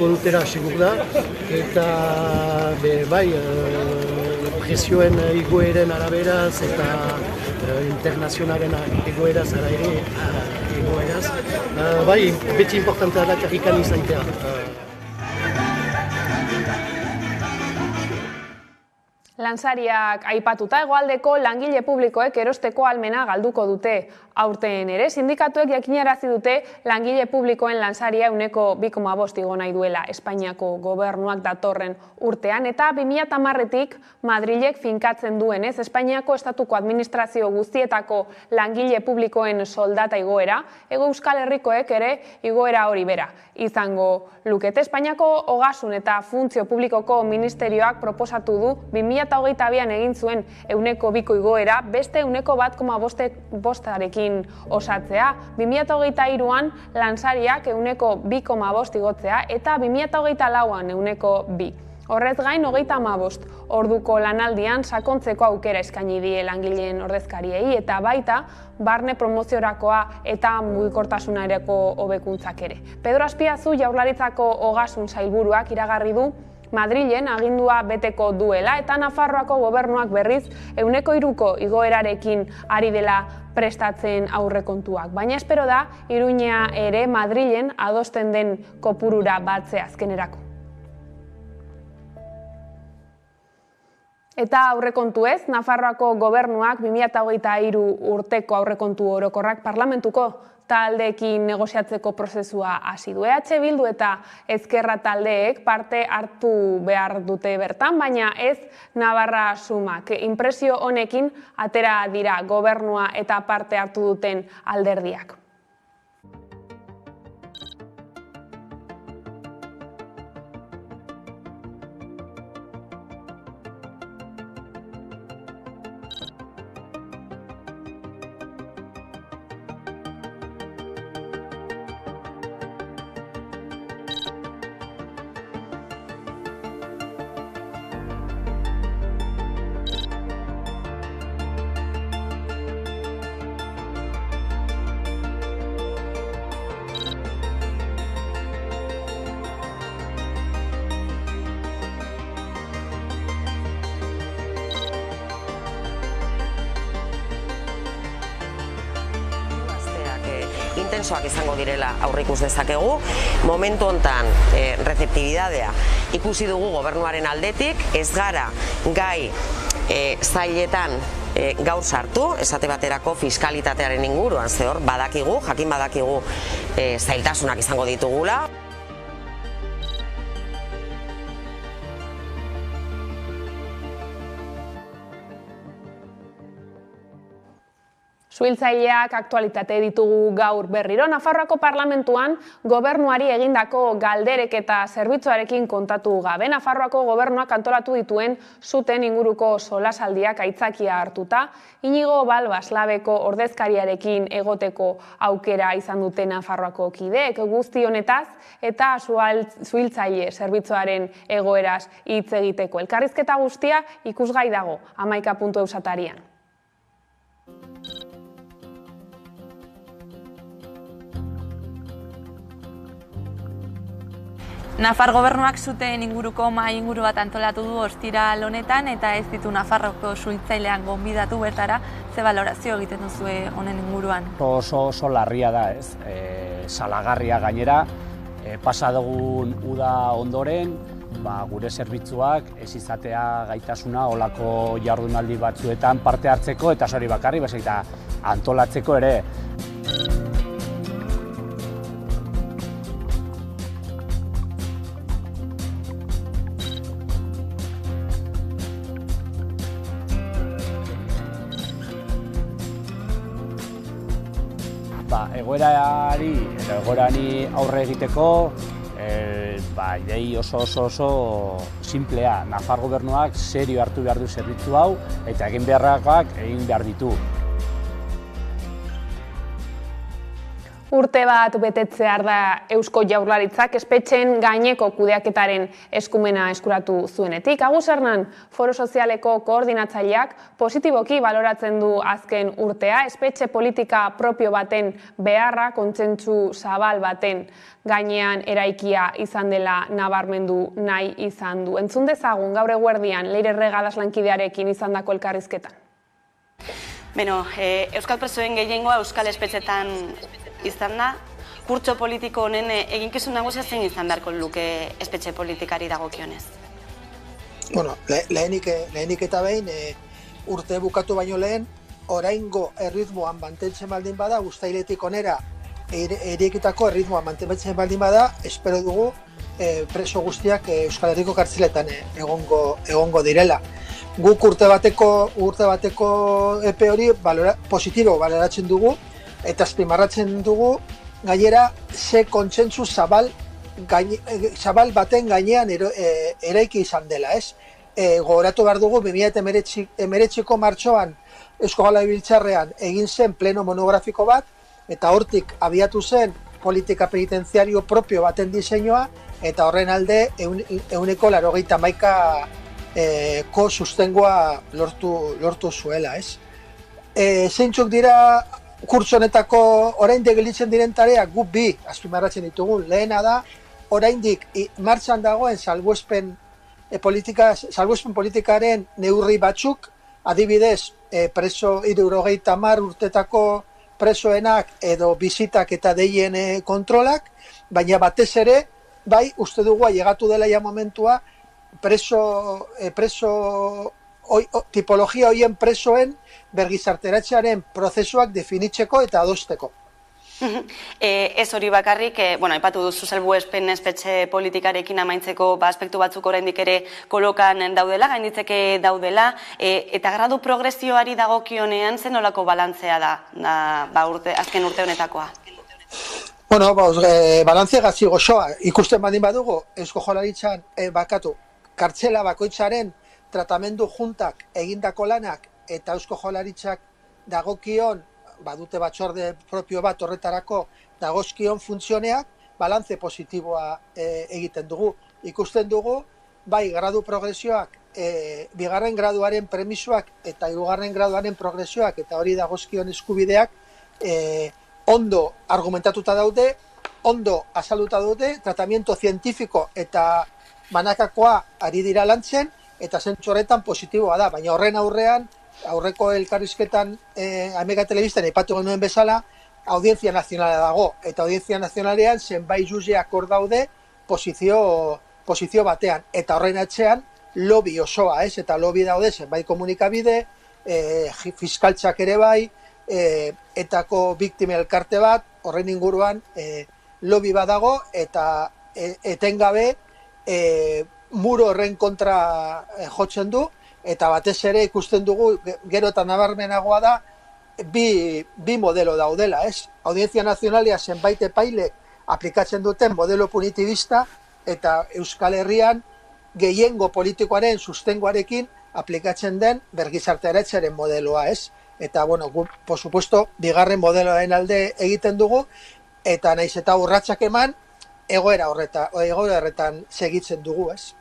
Speaker 11: dutera segur da. Eta bai, presioen igoeren araberaz eta internazionalen egoeraz ara ere egoeraz. Bai, beti importantea da karrikan izaitea.
Speaker 1: Lantzariak aipatuta, hegoaldeko langile publikoek erosteko ahalmena galduko dute aurten ere. Sindikatuek jakinarazi dute langile publikoen lantzaria 2,5 igo nahi duela Espainiako gobernuak datorren urtean, eta 2010-tik Madrilek finkatzen duenez, Espainiako estatuko administrazio guztietako langile publikoen soldata igoera, Hego Euskal Herrikoek ere igoera hori bera izango lukete. Espainiako ogasun eta funtzio publikoko ministerioak proposatu du 2022an egin zuen 2,2 igoera beste 1,5%arekin osatzea. 2023an lantzariak 2,5 igotzea eta 2024an 2,2. Horrez gain 35 orduko lanaldian sakontzeko aukera eskaini die langileen ordezkariei eta baita barne promoziorakoa eta mugikortasunerako hobekuntzak ere. Pedro Azpiazu Jaurlaritzako ogasun sailburuak iragarri du Madrilen agindua beteko duela eta Nafarroako gobernuak berriz 2,3ko igoerarekin ari dela prestatzen aurrekontuak. Baina espero da Iruñea ere Madrilen adosten den kopurura batzea azkenerako. Eta aurrekontu ez, Nafarroako gobernuak 2023 urteko aurrekontu orokorrak parlamentuko taldeekin negoziatzeko prozesua hasi du. EH Bildu eta Ezkerra taldeek parte hartu behar dute bertan, baina ez Navarra sumak. Inpresio honekin atera dira gobernua eta parte hartu duten alderdiak.
Speaker 12: intensoak izango direla aurreikus dezakegu. Momentu hontan rezeptibidadea ikusi dugu gobernuaren aldetik, ez gara gai zailetan gaur sartu, esate baterako fiskalitatearen inguruan, ze hor badakigu, jakin badakigu zailtasunak izango ditugula.
Speaker 1: Suhiltzaileak aktualitate ditugu gaur berriro. Nafarroako parlamentuan gobernuari egindako galderek eta zerbitzuarekin kontatu gabe. Nafarroako gobernuak antolatu dituen zuten inguruko solasaldiak aitzakia hartuta. Inigo Balbas Labeko ordezkariarekin egoteko aukera izan dute Nafarroako kideek guzti honetaz eta suhiltzaile zerbitzuaren egoeraz hitz egiteko. Elkarrizketa guztia ikusgai dago 11.eus atarian.
Speaker 13: Nafar gobernuak zuten inguruko mahai inguru bat antolatu du ostiral honetan eta ez ditu Nafarroko suhiltzailean gonbidatu bertara, ze balorazio egiten duzue honen inguruan?
Speaker 14: Oso larria da, ez? Salagarria gainera, pasa dugun uda ondoren, gure zerbitzuak ez izatea gaitasuna olako jardunaldi batzuetan parte hartzeko eta hori bakarri, eta antolatzeko ere. Egoerani aurre egiteko, idei oso simplea. Nafar gobernuak serio hartu behar du zerbitzu hau eta egin beharrakoak egin behar ditu.
Speaker 1: Urte bat betetzear da Eusko Jaurlaritzak espetxeen gaineko kudeaketaren eskumena eskuratu zuenetik. Agus Hernan, Foro Sozialeko koordinatzaileak positiboki baloratzen du azken urtea, espetxe politika propio baten beharra, kontsentsu zabal baten gainean eraikia izan dela nabarmendu nahi izan du. Entzun dezagun gaur eguerdian Leire Regadas lankidearekin izandako elkarrizketan.
Speaker 7: Euskal presoen gehiengoa Euskal espetxetan izan da, kurtso politiko honen eginkizun nagusia zein izan beharko luke espetxe politikari dagokionez?
Speaker 3: Lehenik eta behin, urte bukatu baino lehen, oraingo erritmoan mantentzen baldin bada, uztailetik onera irekitako erritmoan mantentzen baldin bada, espero dugu preso guztiak Euskal Herriko kartzeletan egongo direla. Guk urte bateko epe hori positibo baloratzen dugu, eta azpimarratzen dugu gainera ze kontsentsu zabal baten gainean eraiki izan dela, ez? Gogoratu behar dugu 2019ko martxoan Eusko Legebiltzarrean egin zen pleno monografiko bat eta hortik abiatu zen politika penitenziario propio baten diseinua eta horren alde 191ko sustengoa lortu zuela, ez? Zeintzuk dira kurtso honetako oraindik gelditzen diren tareak guk bi azpimarratzen ditugu. Lehena da, oraindik martxan dagoen salbuespen politikaren neurri batzuk, adibidez, preso 70 urtetako presoenak edo bizitak eta deien kontrolak, baina batez ere, bai, uste dugu ailegatu dela ja momentua, tipologia horien presoen bergizarteratzearen prozesuak definitzeko eta adosteko.
Speaker 7: Ez hori bakarrik, aipatu duzu salbuespen espetxe politikarekin amaintzeko aspektu batzuk oraindik ere kolokan daudela, gainditzeke daudela, eta gradu progresioari dagokionean zen nolako balantzea da azken urte honetakoa?
Speaker 3: Balantzea gazi gozoa, ikusten badin badugu, Eusko Jaurlaritzan kartzela bakoitzaren tratamendu juntak egindako lanak eta Eusko Jaurlaritzak dagokion, badute batzorde propio bat horretarako dagozkion funtzioneak, balantze positiboa egiten dugu. Ikusten dugu, bai, gradu progresioak, bigarren graduaren premisoak eta hirugarren graduaren progresioak eta hori dagozkion eskubideak ondo argumentatuta daude, ondo azalduta daude, tratamiento zientifiko eta banakakoa ari dira lantzen, eta zentzu horretan positiboa da, baina horren aurrean, aurreko elkarrizketan Amega Telebistan aipatu genuen bezala, Audientzia Nazionala dago, eta Audientzia Nazionalean zenbait juzeak hor daude posizio batean, eta horren atzean lobby osoa, ez? Eta lobby daude zenbait komunikabide, fiskaltzak ere bai, etako biktime elkarte bat, horren inguruan lobby bat dago, eta etengabe muro horren kontra jotzen du, eta batez ere ikusten dugu, gero eta nabarmenagoa da, bi modelo daudela, ez? Audientzia Nazionalea zenbait epailek aplikatzen duten modelo punitibista, eta Euskal Herrian gehiengo politikoaren sustengoarekin aplikatzen den bergizarteratzearen modeloa, ez? Eta, bueno, por supuesto, bigarren modeloaren alde egiten dugu, eta naiz eta urratsak eman, egoera horretan segitzen dugu, ez?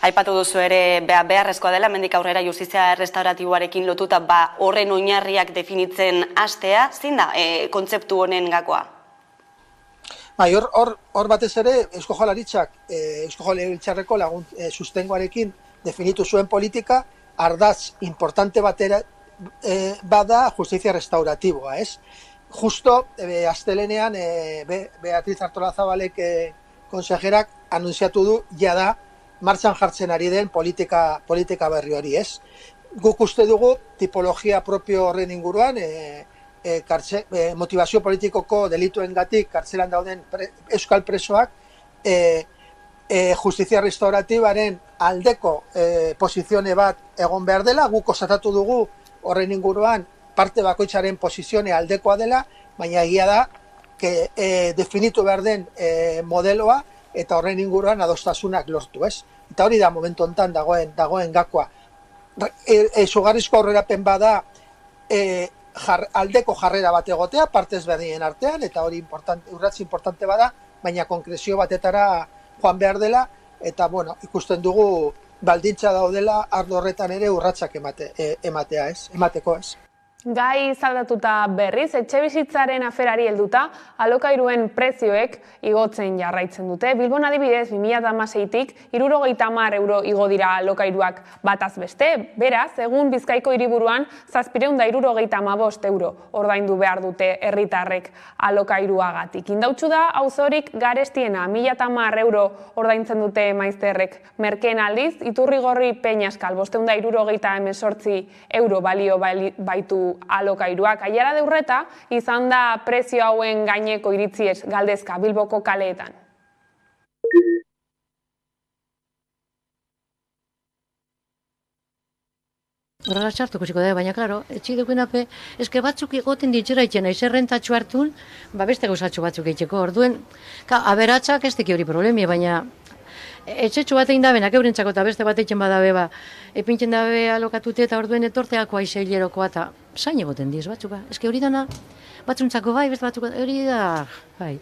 Speaker 7: Aipatu duzu ere beharrezkoa dela, mendik aurrera justizia restauratiboarekin lotuta horren oinarriak definitzen hastea, zein da kontzeptu honen gakoa?
Speaker 3: Bai, hor batez ere, Eusko Jaurlaritzarreko sustengoarekin definitu zuen politika, ardaz importante batera bada justizia restauratiboa, ez? Justo, astelenean, Beatriz Artolazabalek konsejerak anuntziatu du, jada, martxan jartzen ari den politika berri hori, ez? Guk uste dugu, tipologia propio horren inguruan, motivazio politikoko delituengatik kartzelan dauden euskal presoak, justizia restauratibaren aldeko posizione bat egon behar dela, guk osatatu dugu horren inguruan parte bakoitzaren posizione aldekoa dela, baina egia da definitu behar den modeloa eta horren inguruan adostasunak lortu, ez? Eta hori da momentu honetan dagoen gakoa. Izugarrizko aurrerapen bada aldeko jarrera bat egotea, parte ezberdinen artean, eta hori urrats importante bada, baina konkrezio batetara joan behar dela, eta bueno, ikusten dugu baldintza daudela arlo horretan ere urratsak ematea, ez? Emateko, ez?
Speaker 1: Gai zaldatuta berriz, etxebizitzaren aferari helduta, alokairuen prezioek igotzen jarraitzen dute. Bilbon adibidez, 2016tik 70 euro igo dira alokairuak bataz beste. Beraz, egun Bizkaiko hiriburuan 775 euro ordaindu behar dute herritarrek alokairuagatik. Indautxu da, auzorik garestiena 1010 euro ordaintzen dute maizterrek merkeen aldiz, Iturrigorri Peñaskal 578 euro balio baitu alokairuak. Aiara de Urreta izan da prezio hauen gaineko iritziez galdezka Bilboko kaleetan.
Speaker 15: Horrela txartuko ziko da, baina, klaro, etxidukuen ape, eske batzuk egoten ditxera itxena, izerrentatxo hartun, beste gauzatxo batzuk eitxeko, orduen, aberatxak ez teki hori problemi, baina etxetxo bat egin dabenak eurentzako eta beste bat eitzen badabe, epintzen dabe alokatute eta orduen etorteako aizeilerokoa eta zain egoten diz batzuka. Eske hori dana, batzuntzako bai, beste batzuka, hori da, bai.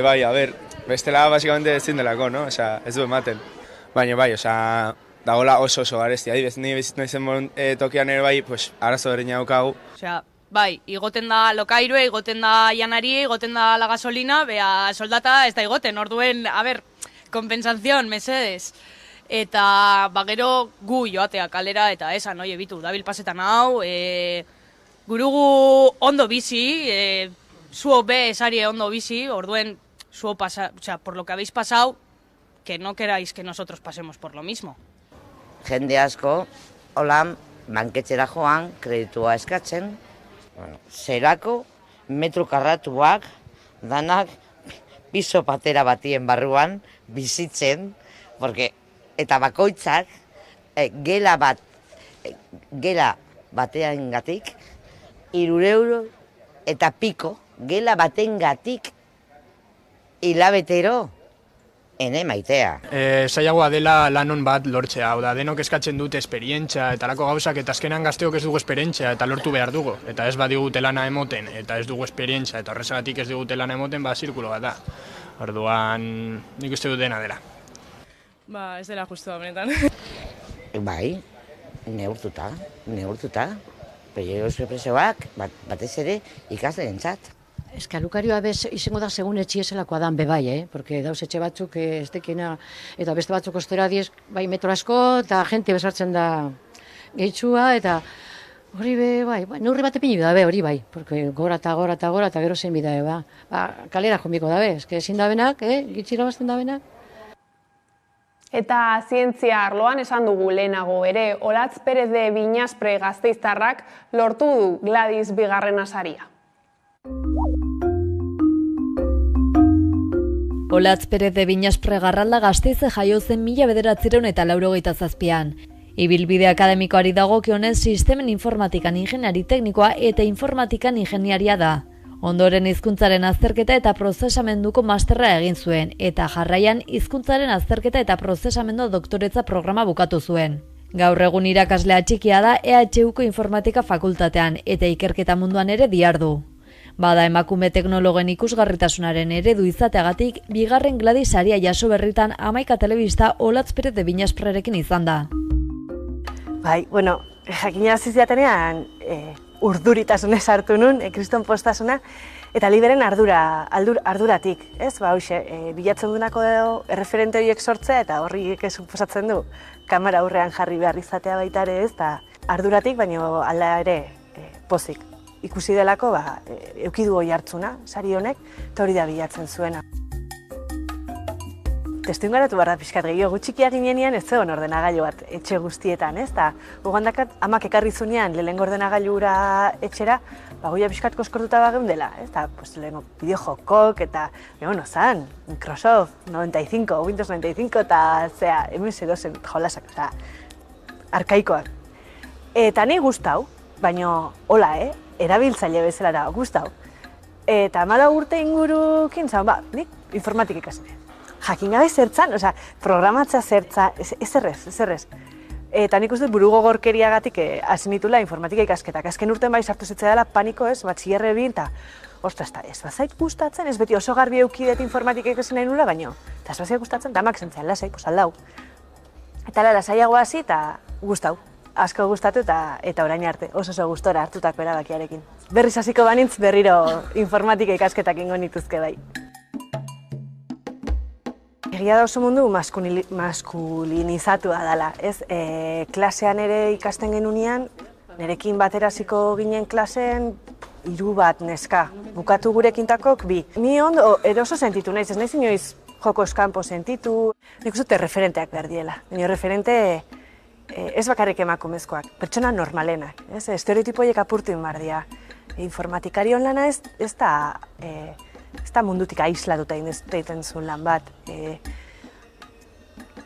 Speaker 16: Bai, a ber, bestela basikamente ezin delako, no? Osa, ez du ematen. Baina bai, osa, dagoela oso garesti. Adibidez, ni bizitzen izen tokian ere bai, pues, arazo berreina daukagu.
Speaker 17: Osea, bai, igoten da lokairue, igoten da janari, igoten da la gasolina, bea soldata ez da igoten, orduen, a ber, kompensazion, mesedez. Eta, gero gu joatea kalera, eta esan, oie, bitu, dabil pasetan hau, gurugu ondo bizi, zuo be esarie ondo bizi, orduen, zuo pasa, o sea, por lo que habéis pasado, que no queráis que nosotros pasemos por lo mismo.
Speaker 18: Jende asko, holan, banketxera joan, kreditua eskatzen, zerako, metro karratuak, danak, piso patera batien barruan, bizitzen, porque, eta bakoitzak, gela batean gatik, 3 euro eta piko, gela baten gatik, hilabetero, ene maitea.
Speaker 19: Zailagoa dela lanon bat lortzea, hau da, denok eskatzen dute esperientzia eta lako gauzak, eta azkenan gazteok ez dugu esperientzia eta lortu behar dugu, eta ez badigute lana emoten, eta ez dugu esperientzia, eta horrezagatik ez digute lana emoten, zirkulo bat da. Orduan, nik uste dut dena dela.
Speaker 17: Ez dela justu da, benetan.
Speaker 18: Bai, neurtuta. Peioz presoak, batez ere, ikasleentzat.
Speaker 15: Ez que alukarioa izango da segun etxieselakoa dan bebai, porque dauz etxe batzuk ez dekena, eta beste batzuk ostera 10 metro asko, eta jente besartzen da gehitxua, eta Hori bai, neurri bat epini dabe, hori bai, porque gora eta gero zen bidabe, kalera jomiko dabe, eske ezin dabenak, gitxira bazten dabenak.
Speaker 1: Eta zientzia arloan esan dugu lehenago ere, Olatz Perez de Viñaspre gasteiztarrak lortu du Gladys bigarrena saria.
Speaker 9: Olatz Perez de Viñaspre Garralda Gasteize jaio zen 1987an. Ibilbide akademikoari dagokionez sistemen informatikan ingeniari teknikoa eta informatikan ingeniaria da. Ondoren hizkuntzaren azterketa eta prozesamenduko masterra egin zuen, eta jarraian hizkuntzaren azterketa eta prozesamendu doktoretza programa bukatu zuen. Gaur egun irakaslea txikia da EHUko informatika fakultatean eta ikerketa munduan ere dihardu. Bada emakume teknologen ikusgarritasunaren eredu izateagatik, bigarren Gladys saria jaso berritan 11 telebista Olatz Perez de Viñasprerekin izan da.
Speaker 20: Bai, jakina ziziatenean urduritasunez hartu nun, kriston postasuna, eta liberen arduratik, ez? Bilatzen dunako erreferente horiek sortzea, eta horriek suposatzen du kamera aurrean jarri behar izatea baita ere, ez? Eta arduratik, baina alda ere pozik. Ikusi delako, eukidu hori hartzuna, sari honek, eta hori da bilatzen zuena. Testuin garatu behar da pixkat gehiago, gutxikia ginean ez zegoen ordenagailu bat etxe guztietan, ez? Eta gugandakat amak ekarri zunean lehenengo ordenagailura etxera, goia pixkat koskortuta bageundela, ez? Eta lehenengo bideojokok eta, zan, Microsoft 95, Windows 95 eta MS2 jolasak, eta arkaikoak. Eta nahi guztau, baina hola, erabiltzaile bezala da guztau. Eta 14 urte ingurukin, nik informatik ikasne. Jakin gabe zertzan, programatzea zertza, ezerrez. Eta nik uste buru gogorkeriagatik hasi nitula informatika ikasketak. Azken urten bai sartu zitzea dela paniko ez, batxillerre bin, eta ostras, ez bazait gustatzen, ez beti oso garbi eukidet informatika ikasen nahi nula, baino. Eta ez bazait gustatzen, damak zentzean, lasai, aldau. Eta lasaiago hasi eta gustau. Asko gustatu eta orain arte, oso gustora hartutako erabakiarekin. Berriz hasiko banintz berriro informatika ikasketak ingo nituzke bai. Egia da oso mundu maskulinizatua dela, ez? Klasean ere ikasten genunean, nerekin bateraziko ginen klaseen 3 bat neska, bukatu gurekintakok 2. Ni ondo eroso sentitu naiz, ez naiz inoiz joko eskampo sentitu. Nik uste referenteak behar diela, baina referente ez bakarrik emakumezkoak, pertsona normalenak, ez? Estereotipoiek apurtu behar dira. Informatikarion lana ez da mundutik aislatuta egiten zuen lan bat.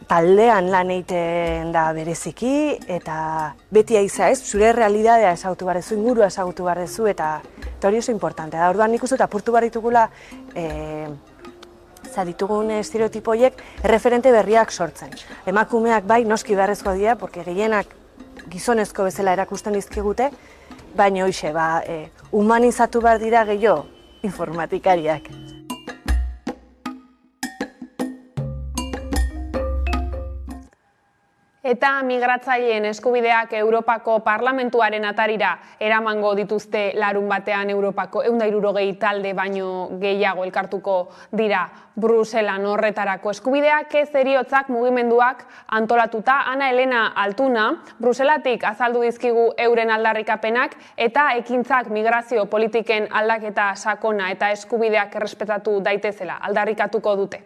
Speaker 20: Taldean lan egiten da bereziki, eta beti aiza ez, zure realidadea ezagutu behar dezu, ingurua ezagutu behar dezu, eta hori oso importantea da. Orduan nik uste apurtu behar ditugula ditugun estereotipoiek erreferente berriak sortzen. Emakumeak bai noski beharrezko dira, porque gehienak gizonezko bezala erakusten dizkigute, baina hoxe, humanizatu behar dira gehiago informatikariak.
Speaker 1: Eta migratzaileen eskubideak Europako Parlamentuaren atarira eramango dituzte larun batean Europako 160 talde baino gehiago elkartuko dira Bruselan horretarako. Eskubideak ez eriotzak mugimenduak antolatuta Ana Elena Altuna, Bruselatik azaldu dizkigu euren aldarrikapenak eta ekintzak migrazio politiken aldaketa sakona eta eskubideak errespetatu daitezela aldarrikatuko dute.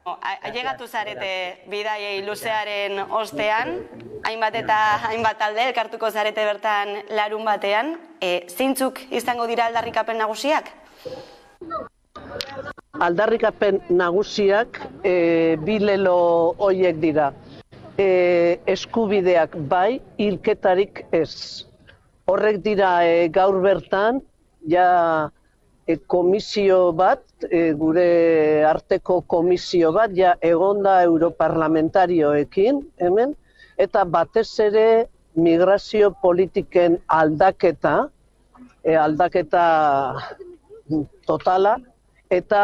Speaker 7: Ailegatu zarete bidaiei luzearen ostean, hainbat eta hainbat talde elkartuko zarete bertan larun batean. Zeintzuk izango dira aldarrikapen nagusiak?
Speaker 21: Aldarrikapen nagusiak bi lelo horiek dira. Eskubideak bai, hilketarik ez. Horrek dira gaur bertan, ja komisio bat, gure arteko komisio bat, ja egonda europarlamentarioekin, hemen, eta batez ere migrazio politiken aldaketa totala, eta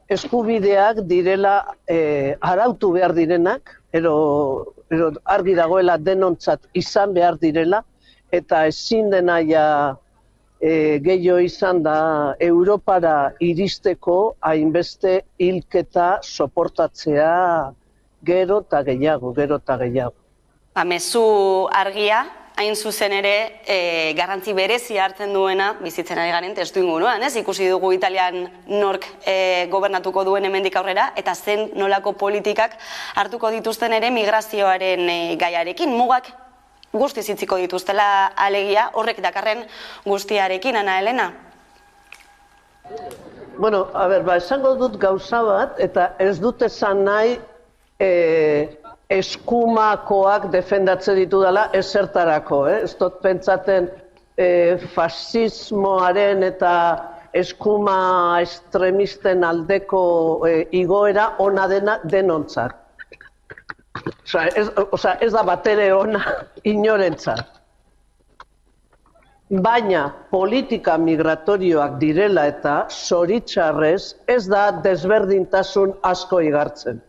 Speaker 21: eskubideak direla arautu behar direnak, ero argi dagoela denontzat izan behar direla, eta ezin dena ja gehiago izan da Europara iristeko hainbeste hilketa soportatzea gero eta gehiago.
Speaker 7: mezu argia, hain zuzen ere garrantzi berezia hartzen duena bizitzen ari garen testuinguruan, ez? Ikusi dugu Italian nork gobernatuko duen hemendik aurrera eta zen nolako politikak hartuko dituzten ere migrazioaren gaiarekin, mugak guztiz itziko dituztela alegia horrek dakarren guztiarekin, Ana Elena?
Speaker 21: Bueno, esango dut gauza bat, eta ez dut esan nahi eskumakoak defendatzen ditudala ezertarako, ez dut pentsaten fasismoaren eta eskuma estremisten aldeko igoera ona dena denontzat. Ez da batere ona inorentzat. Baina politika migratorioak direla eta zoritxarrez ez da desberdintasun asko igartzen.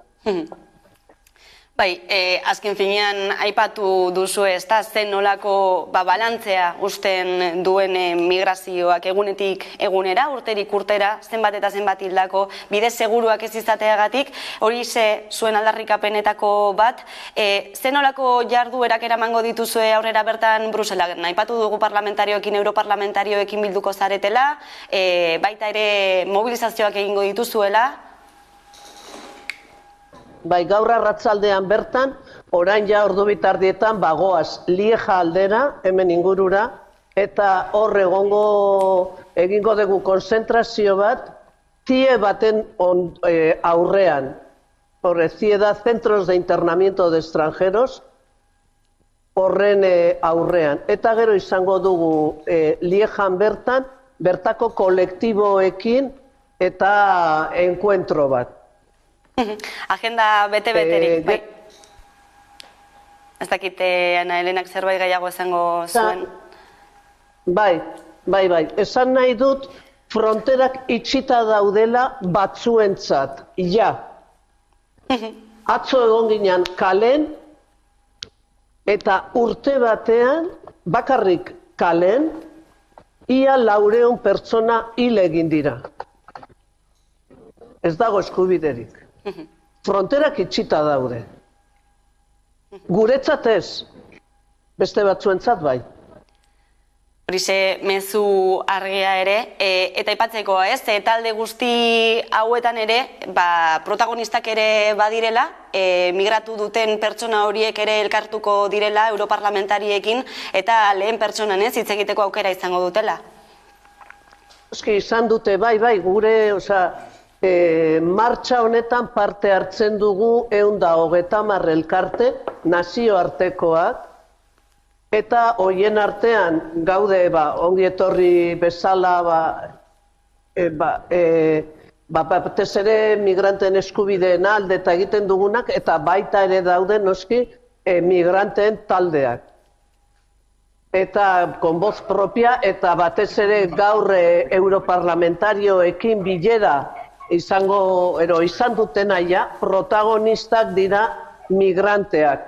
Speaker 7: Bai, azken finean aipatu duzu ez da, zen nolako balantzea usten duen migrazioak egunetik egunera, urterik urtera, zenbat eta zenbat hildako, bide seguruak ez izateagatik, hori zuen aldarrikapenetako bat, zen nolako jarduerak eramango dituzue aurrera bertan Bruselagen, aipatu dugu parlamentarioekin, europarlamentarioekin bilduko zaretela, baita ere mobilizazioak egingo dituzuela.
Speaker 21: Bai, gaur arratzaldean bertan, orain ja ordu bitardietan bagoaz Lieja aldera, hemen ingurura, eta hor egingo dugu konzentrazio bat, CIE baten aurrean. Horre, CIE da Centros de Internamiento de Extranjeros, horren aurrean. Eta gero izango dugu Liejan bertan, bertako kolektiboekin eta enkuentro bat.
Speaker 7: Agenda bete-beterik, bai. Ez dakit Ana Elenak zerbait gehiago esango zuen.
Speaker 21: Bai. Esan nahi dut fronterak itxita daudela batzuentzat, ja. Atzo egon ginen kalen, eta urte batean, bakarrik kalen, ia 400 pertsona hil egin dira. Ez dago eskubiderik. Fronterak itxita daude. Guretzat ez, beste batzuentzat bai.
Speaker 7: Horize mezu argia ere, eta aipatzeko ez, talde guzti hauetan ere, protagonistak ere badirela, migratu duten pertsona horiek ere elkartuko direla europarlamentariekin, eta lehen pertsonan ez, hitz egiteko aukera izango dutela.
Speaker 21: Eski izan dute bai, gure, martxa honetan parte hartzen dugu 130 elkarte, nazioartekoak, eta hoien artean gaude ongi etorri bezala batez ere migranten eskubideen alde eta egiten dugunak, eta baita ere daude noski migranteen taldeak. Eta con voz propia, eta batez ere gaur europarlamentarioekin bilera izan duten aia, protagonistak dira migranteak.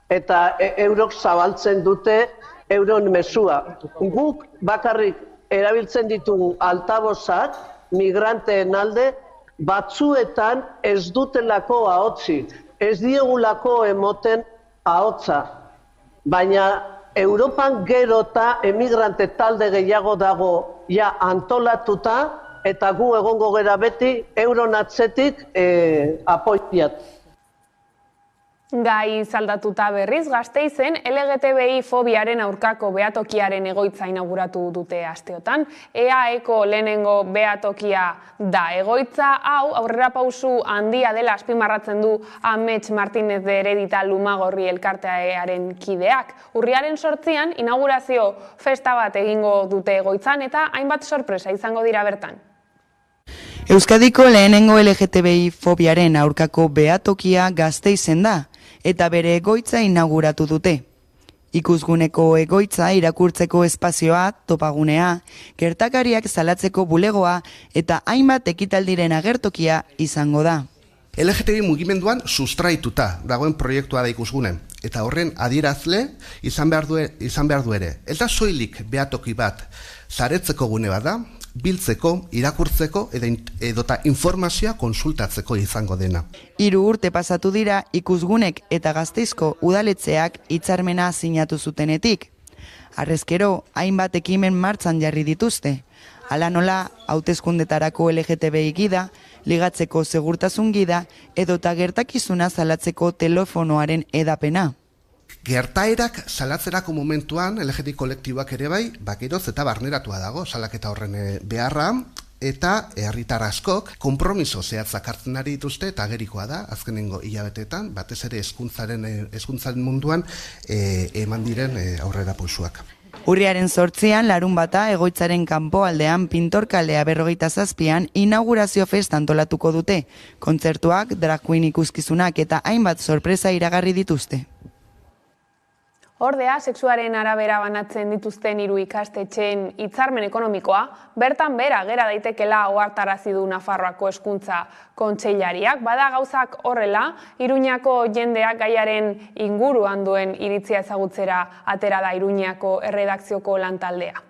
Speaker 21: Eta eurok zabaltzen dute euron mesua. Guk bakarrik erabiltzen ditugu altabozak migranteen alde, batzuetan ez dutelako ahotzik, ez diegulako emoten ahotza. Baina Europan gero eta emigrante talde gehiago dago ja antolatuta, eta gu egongo gera beti euron atzetik apoiat.
Speaker 1: Gai zaldatuta berriz, Gasteizen LGTBI fobiaren aurkako behatokiaren egoitza inauguratu dute asteotan. EAEko lehenengo behatokia da egoitza, hau aurrera pausu handia dela azpimarratzen du Amets Martínez de Heredita Lumagorri elkartearen kideak. Urriaren 8an inaugurazio festa bat egingo dute egoitzan eta hainbat sorpresa izango dira bertan.
Speaker 4: Euskadiko lehenengo LGTBI fobiaren aurkako behatokia Gasteizen da, eta bere egoitza inauguratu dute. Ikusguneko egoitza irakurtzeko espazioa, topagunea, gertakariak salatzeko bulegoa eta hainbat ekitaldiren agertokia izango da.
Speaker 22: LGTBI mugimenduan sustraituta dagoen proiektua da ikusgune, eta horren adierazle izan behar du ere. Ez da soilik behatoki bat saretzeko gune bat da, biltzeko, irakurtzeko edota informazioa konsultatzeko izango dena.
Speaker 4: 3 urte pasatu dira ikusgunek eta Gasteizko udaletxeak hitzarmena sinatu zutenetik. Harrezkero, hainbat ekimen martxan jarri dituzte. Hala nola, hauteskundetarako LGTBI gida, ligatzeko segurtasun gida, edota gertakizuna salatzeko telefonoaren edapena.
Speaker 22: Gertaerak salatzerako momentuan LGTBI kolektiboak ere bai, geroz eta barneratua dago salaketa horren beharra, eta herritar askok konpromiso zehatzak hartzen ari dituzte eta agerikoa da azkenengo hilabeteetan, batez ere hezkuntzaren munduan eman diren aurrera pausoak.
Speaker 4: Urriaren 8an larunbata egoitzaren kanpoaldean Pintorkalea 47an inaugurazio festa antolatuko dute. Kontzertuak, drag queen ikuskizunak eta hainbat sorpresa iragarri dituzte.
Speaker 1: Ordea, sexuaren arabera banatzen dituzten 3 ikastetxeen hitzarmen ekonomikoa, bertan bera gera daitekela ohartarazi du Nafarroako Hezkuntza Kontseilariak. Bada gauzak horrela, Iruñako jendeak gaiaren inguruan duen iritzia ezagutzera atera da Iruñako erredakzioko lantaldea.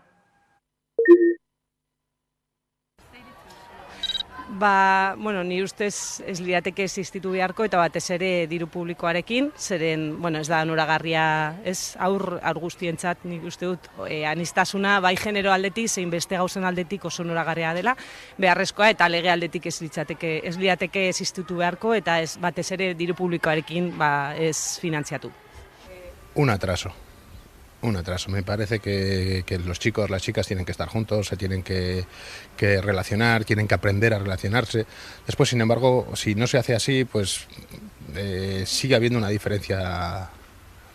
Speaker 2: Ni ustez ez lirateke existitu beharko eta batez ere diru publikoarekin, zeren, ez da onuragarria, ez aur guztientzat nik uste dut aniztasuna bai genero aldetik, zein beste gauzen aldetik oso onuragarria dela, beharrezkoa eta lege aldetik ez lirateke existitu beharko eta ez batez ere diru publikoarekin ez finantziatu.
Speaker 5: Un atraso. Me parece que los chicos, las chicas tienen que estar juntos, se tienen que relacionar, tienen que aprender a relacionarse. Después, sin embargo, si no se hace así, pues sigue habiendo una diferencia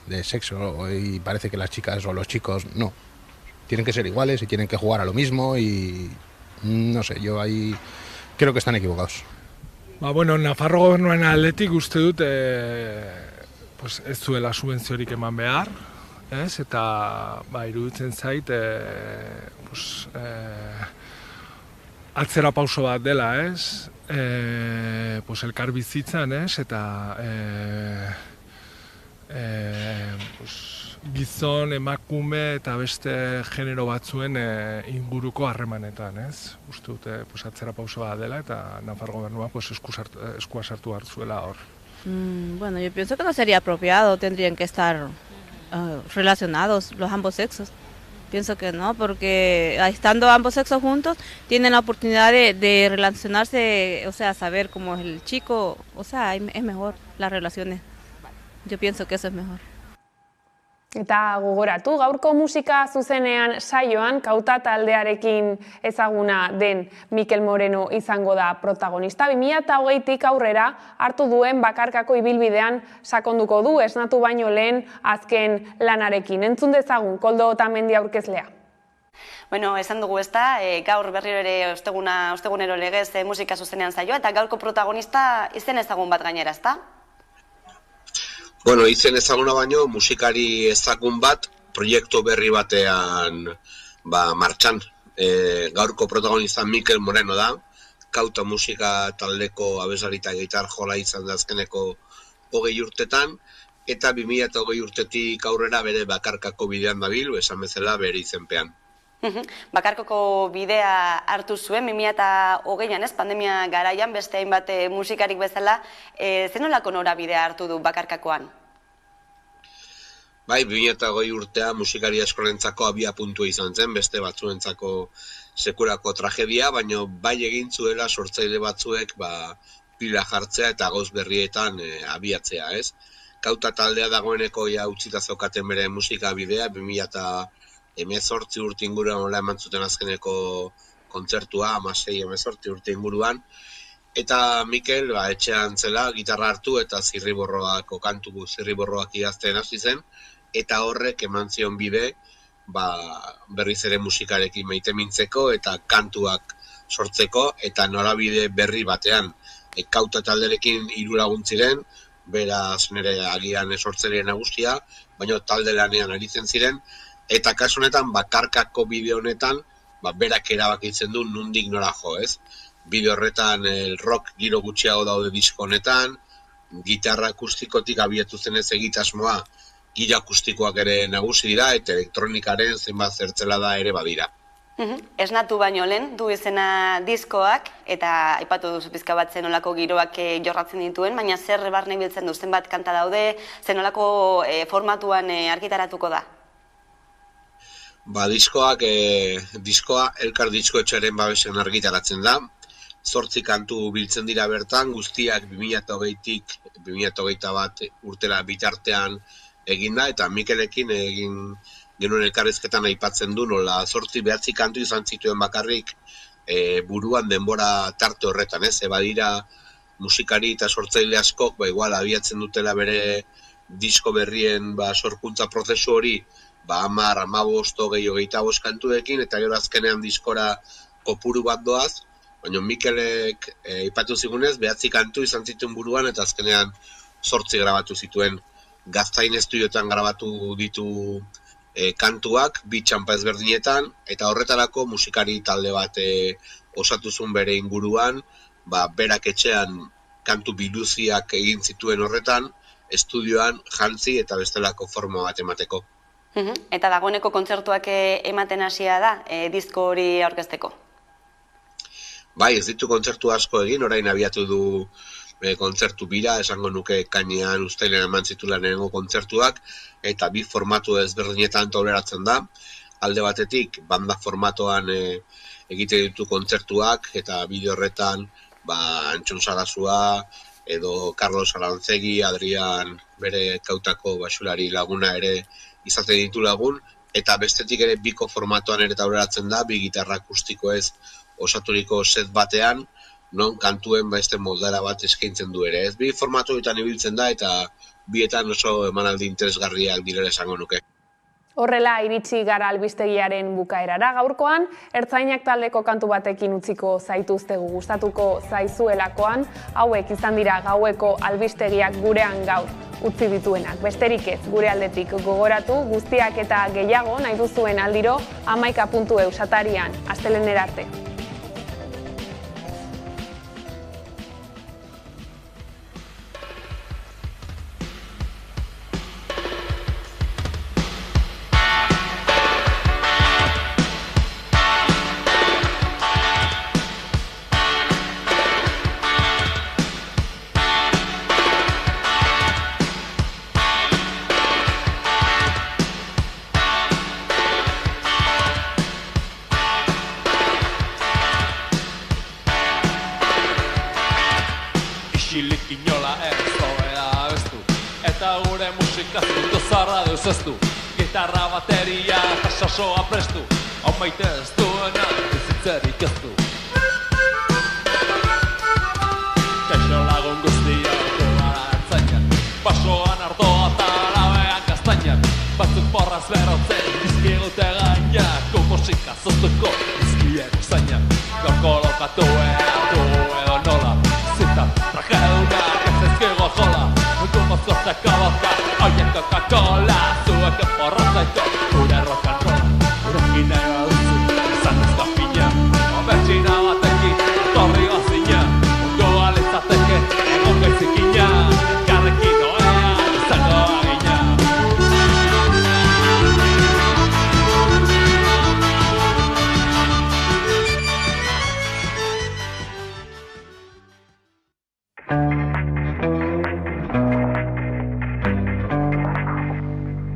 Speaker 5: de sexo y parece que las chicas o los chicos no. Tienen que ser iguales y tienen que jugar a lo mismo y no sé, yo ahí creo que están equivocados.
Speaker 23: Nafarro gobernuaren aldetik uste dut ez zuela subentziorik eman behar. Eta iruditzen zait atzera pauso bat dela, elkar bizitzan, eta gizon, emakume eta beste genero batzuen inguruko harremanetan, uste dute atzera pauso bat dela eta Nafarro gobernua eskua sartu hartzuela hor.
Speaker 13: Yo pienso que no sería apropiado, tendrían que estar relacionados los ambos sexos. Pienso que no, porque estando ambos sexos juntos tienen la oportunidad de relacionarse, saber cómo es el chico, es mejor las relaciones. Yo pienso que eso es mejor.
Speaker 1: Eta gogoratu, gaurko musika zuzenean saioan Kauta taldearekin ezaguna den Mikel Moreno izango da protagonista. 2020tik aurrera hartu duen bakarkako ibilbidean sakonduko du, esnatu baino lehen azken lanarekin. Entzun dezagun, Koldo Otamendi aurkezlea.
Speaker 7: Esan dugu gaur berriro ere ostegunero legez musika zuzenean saioa, eta gaurko protagonista izen ezagun bat gainera, ezta?
Speaker 24: Izen ezaguna baino, musikari ezagun bat, proiektu berri batean martxan. Gaurko protagonista Mikel Moreno da, Kauta musika taldeko abeslari eta gitar jola izan da azkeneko 20 urtetan, eta 2020 urtetik aurrera bere bakarkako bidean dabil, esan bezala bere izenpean.
Speaker 7: Bakarkoko bidea hartu zuen, 2020an, pandemia garaian, beste hainbat musikarik bezala, zenolako norabidea hartu du bakarkakoan?
Speaker 24: 2020 urtea musikari askorentzako abia puntua izan zen, beste batzuentzako sekurako tragedia, baina bai egin zuela sortzaile batzuek pila jartzea eta gauz berrietan abiatzea, ez? Kauta taldea dagoeneko utzita zeukaten bere musika bidea, 2018 urte inguruan hola eman zuten azkeneko kontzertua, 16-18 urte inguruan, eta Mikel etxean zela gitarra hartu eta zirriborroak idazten hasi zen, eta horrek eman zion bide berriz ere musikarekin maitemintzeko eta kantuak sortzeko, eta norabide berri batean Kauta talderekin 3 lagun ziren, beraz nire agian sortzaile nagusia, baina talde lanean aritzen ziren, eta kasu honetan bakarkako bideo honetan berak erabakitzen du nondik nora jo, ez? Bideo horretan rock giro gutxiago daude disko honetan, gitarra akustikotik abiatu zenez egitasmoa giro akustikoak ere nagusi dira eta elektronikaren zenbat zertzela da ere badira.
Speaker 7: Esnatu baino lehen du izena diskoak, eta aipatu duzu pizka bat zenolako giroak jorratzen dituen, baina zer barne biltzen du, zenbat kanta daude, zenolako formatuan argitaratuko da?
Speaker 24: Diskoa Elkar Diskoetxearen babesen argitaratzen da. 8 kantu biltzen dira bertan, guztiak 2020-tik 2021 urtera bitartean eginda, eta Mikelekin egin genuen elkarrizketan aipatzen du, nola 8-9 kantu izan zituen bakarrik buruan denbora tarte horretan, ez? Badira musikari eta sortzaile askok, igual abiatzen dutela bere disko berrien sorkuntza prozesu hori, 10, 15, 20, 25 kantuekin, eta gero azkenean diskora kopuru bat doaz, baina Mikelek aipatu zigunez, 9 kantu izan zituen buruan, eta azkenean 8 grabatu zituen. Gaztain estudioetan grabatu ditu kantuak, 2 txanpa ezberdinetan, eta horretarako musikari talde bat osatu zuen bere inguruan, berak etxean kantu biluziak egin zituen horretan, estudioan jantzi eta bestelako forma bat emateko.
Speaker 7: Eta dagoeneko kontzertuak ematen hasia da, disko hori aurkezteko?
Speaker 24: Bai, ez ditu kontzertu asko egin, orain abiatu du kontzertu bira, esango nuke ekainean uztailean eman zituela lehenengo kontzertuak, eta 2 formatu ezberdinetan toleratzen da. Alde batetik, banda formatoan egite ditu kontzertuak, eta bideo horretan Antxon Sarazua, edo Carlos Arantzegi, Adrian bere kautako basulari laguna ere izaten ditu lagun, eta bestetik ere biko formatoan ere toleratzen da, 2 gitarra akustiko ez osaturiko set batean, non kantuen beste moldara bat eskaintzen du ere. Ez 2 formatuetan ibiltzen da, eta bietan oso emanaldi interesgarriak direla esango nuke.
Speaker 1: Horrela iritsi gara albistegiaren bukaerara gaurkoan, Ertzainak taldeko kantu batekin utziko zaituztegu gustatuko zaizuelakoan, hauek izan dira gaueko albistegiak gurean gaur utzi dituenak. Besterik ez, gure aldetik gogoratu, guztiak eta gehiago nahi duzuen aldiro 11.eu satarian. Astelehenera arte.
Speaker 6: Gitarra, bateria, eta sasoa prestu, hau maite ez duena, bizitzerik ez du. Kaixo lagun guztiak, gara Ertzainak, basoan ardoa eta arabean kastainak, batzuk porraz berotzen, dizkigute gainak, musika zoztuko, dizkien usainak, gorko lokatu edo nola, zita trajedunak, ez ezkigo jola, mundu mozkorteko bat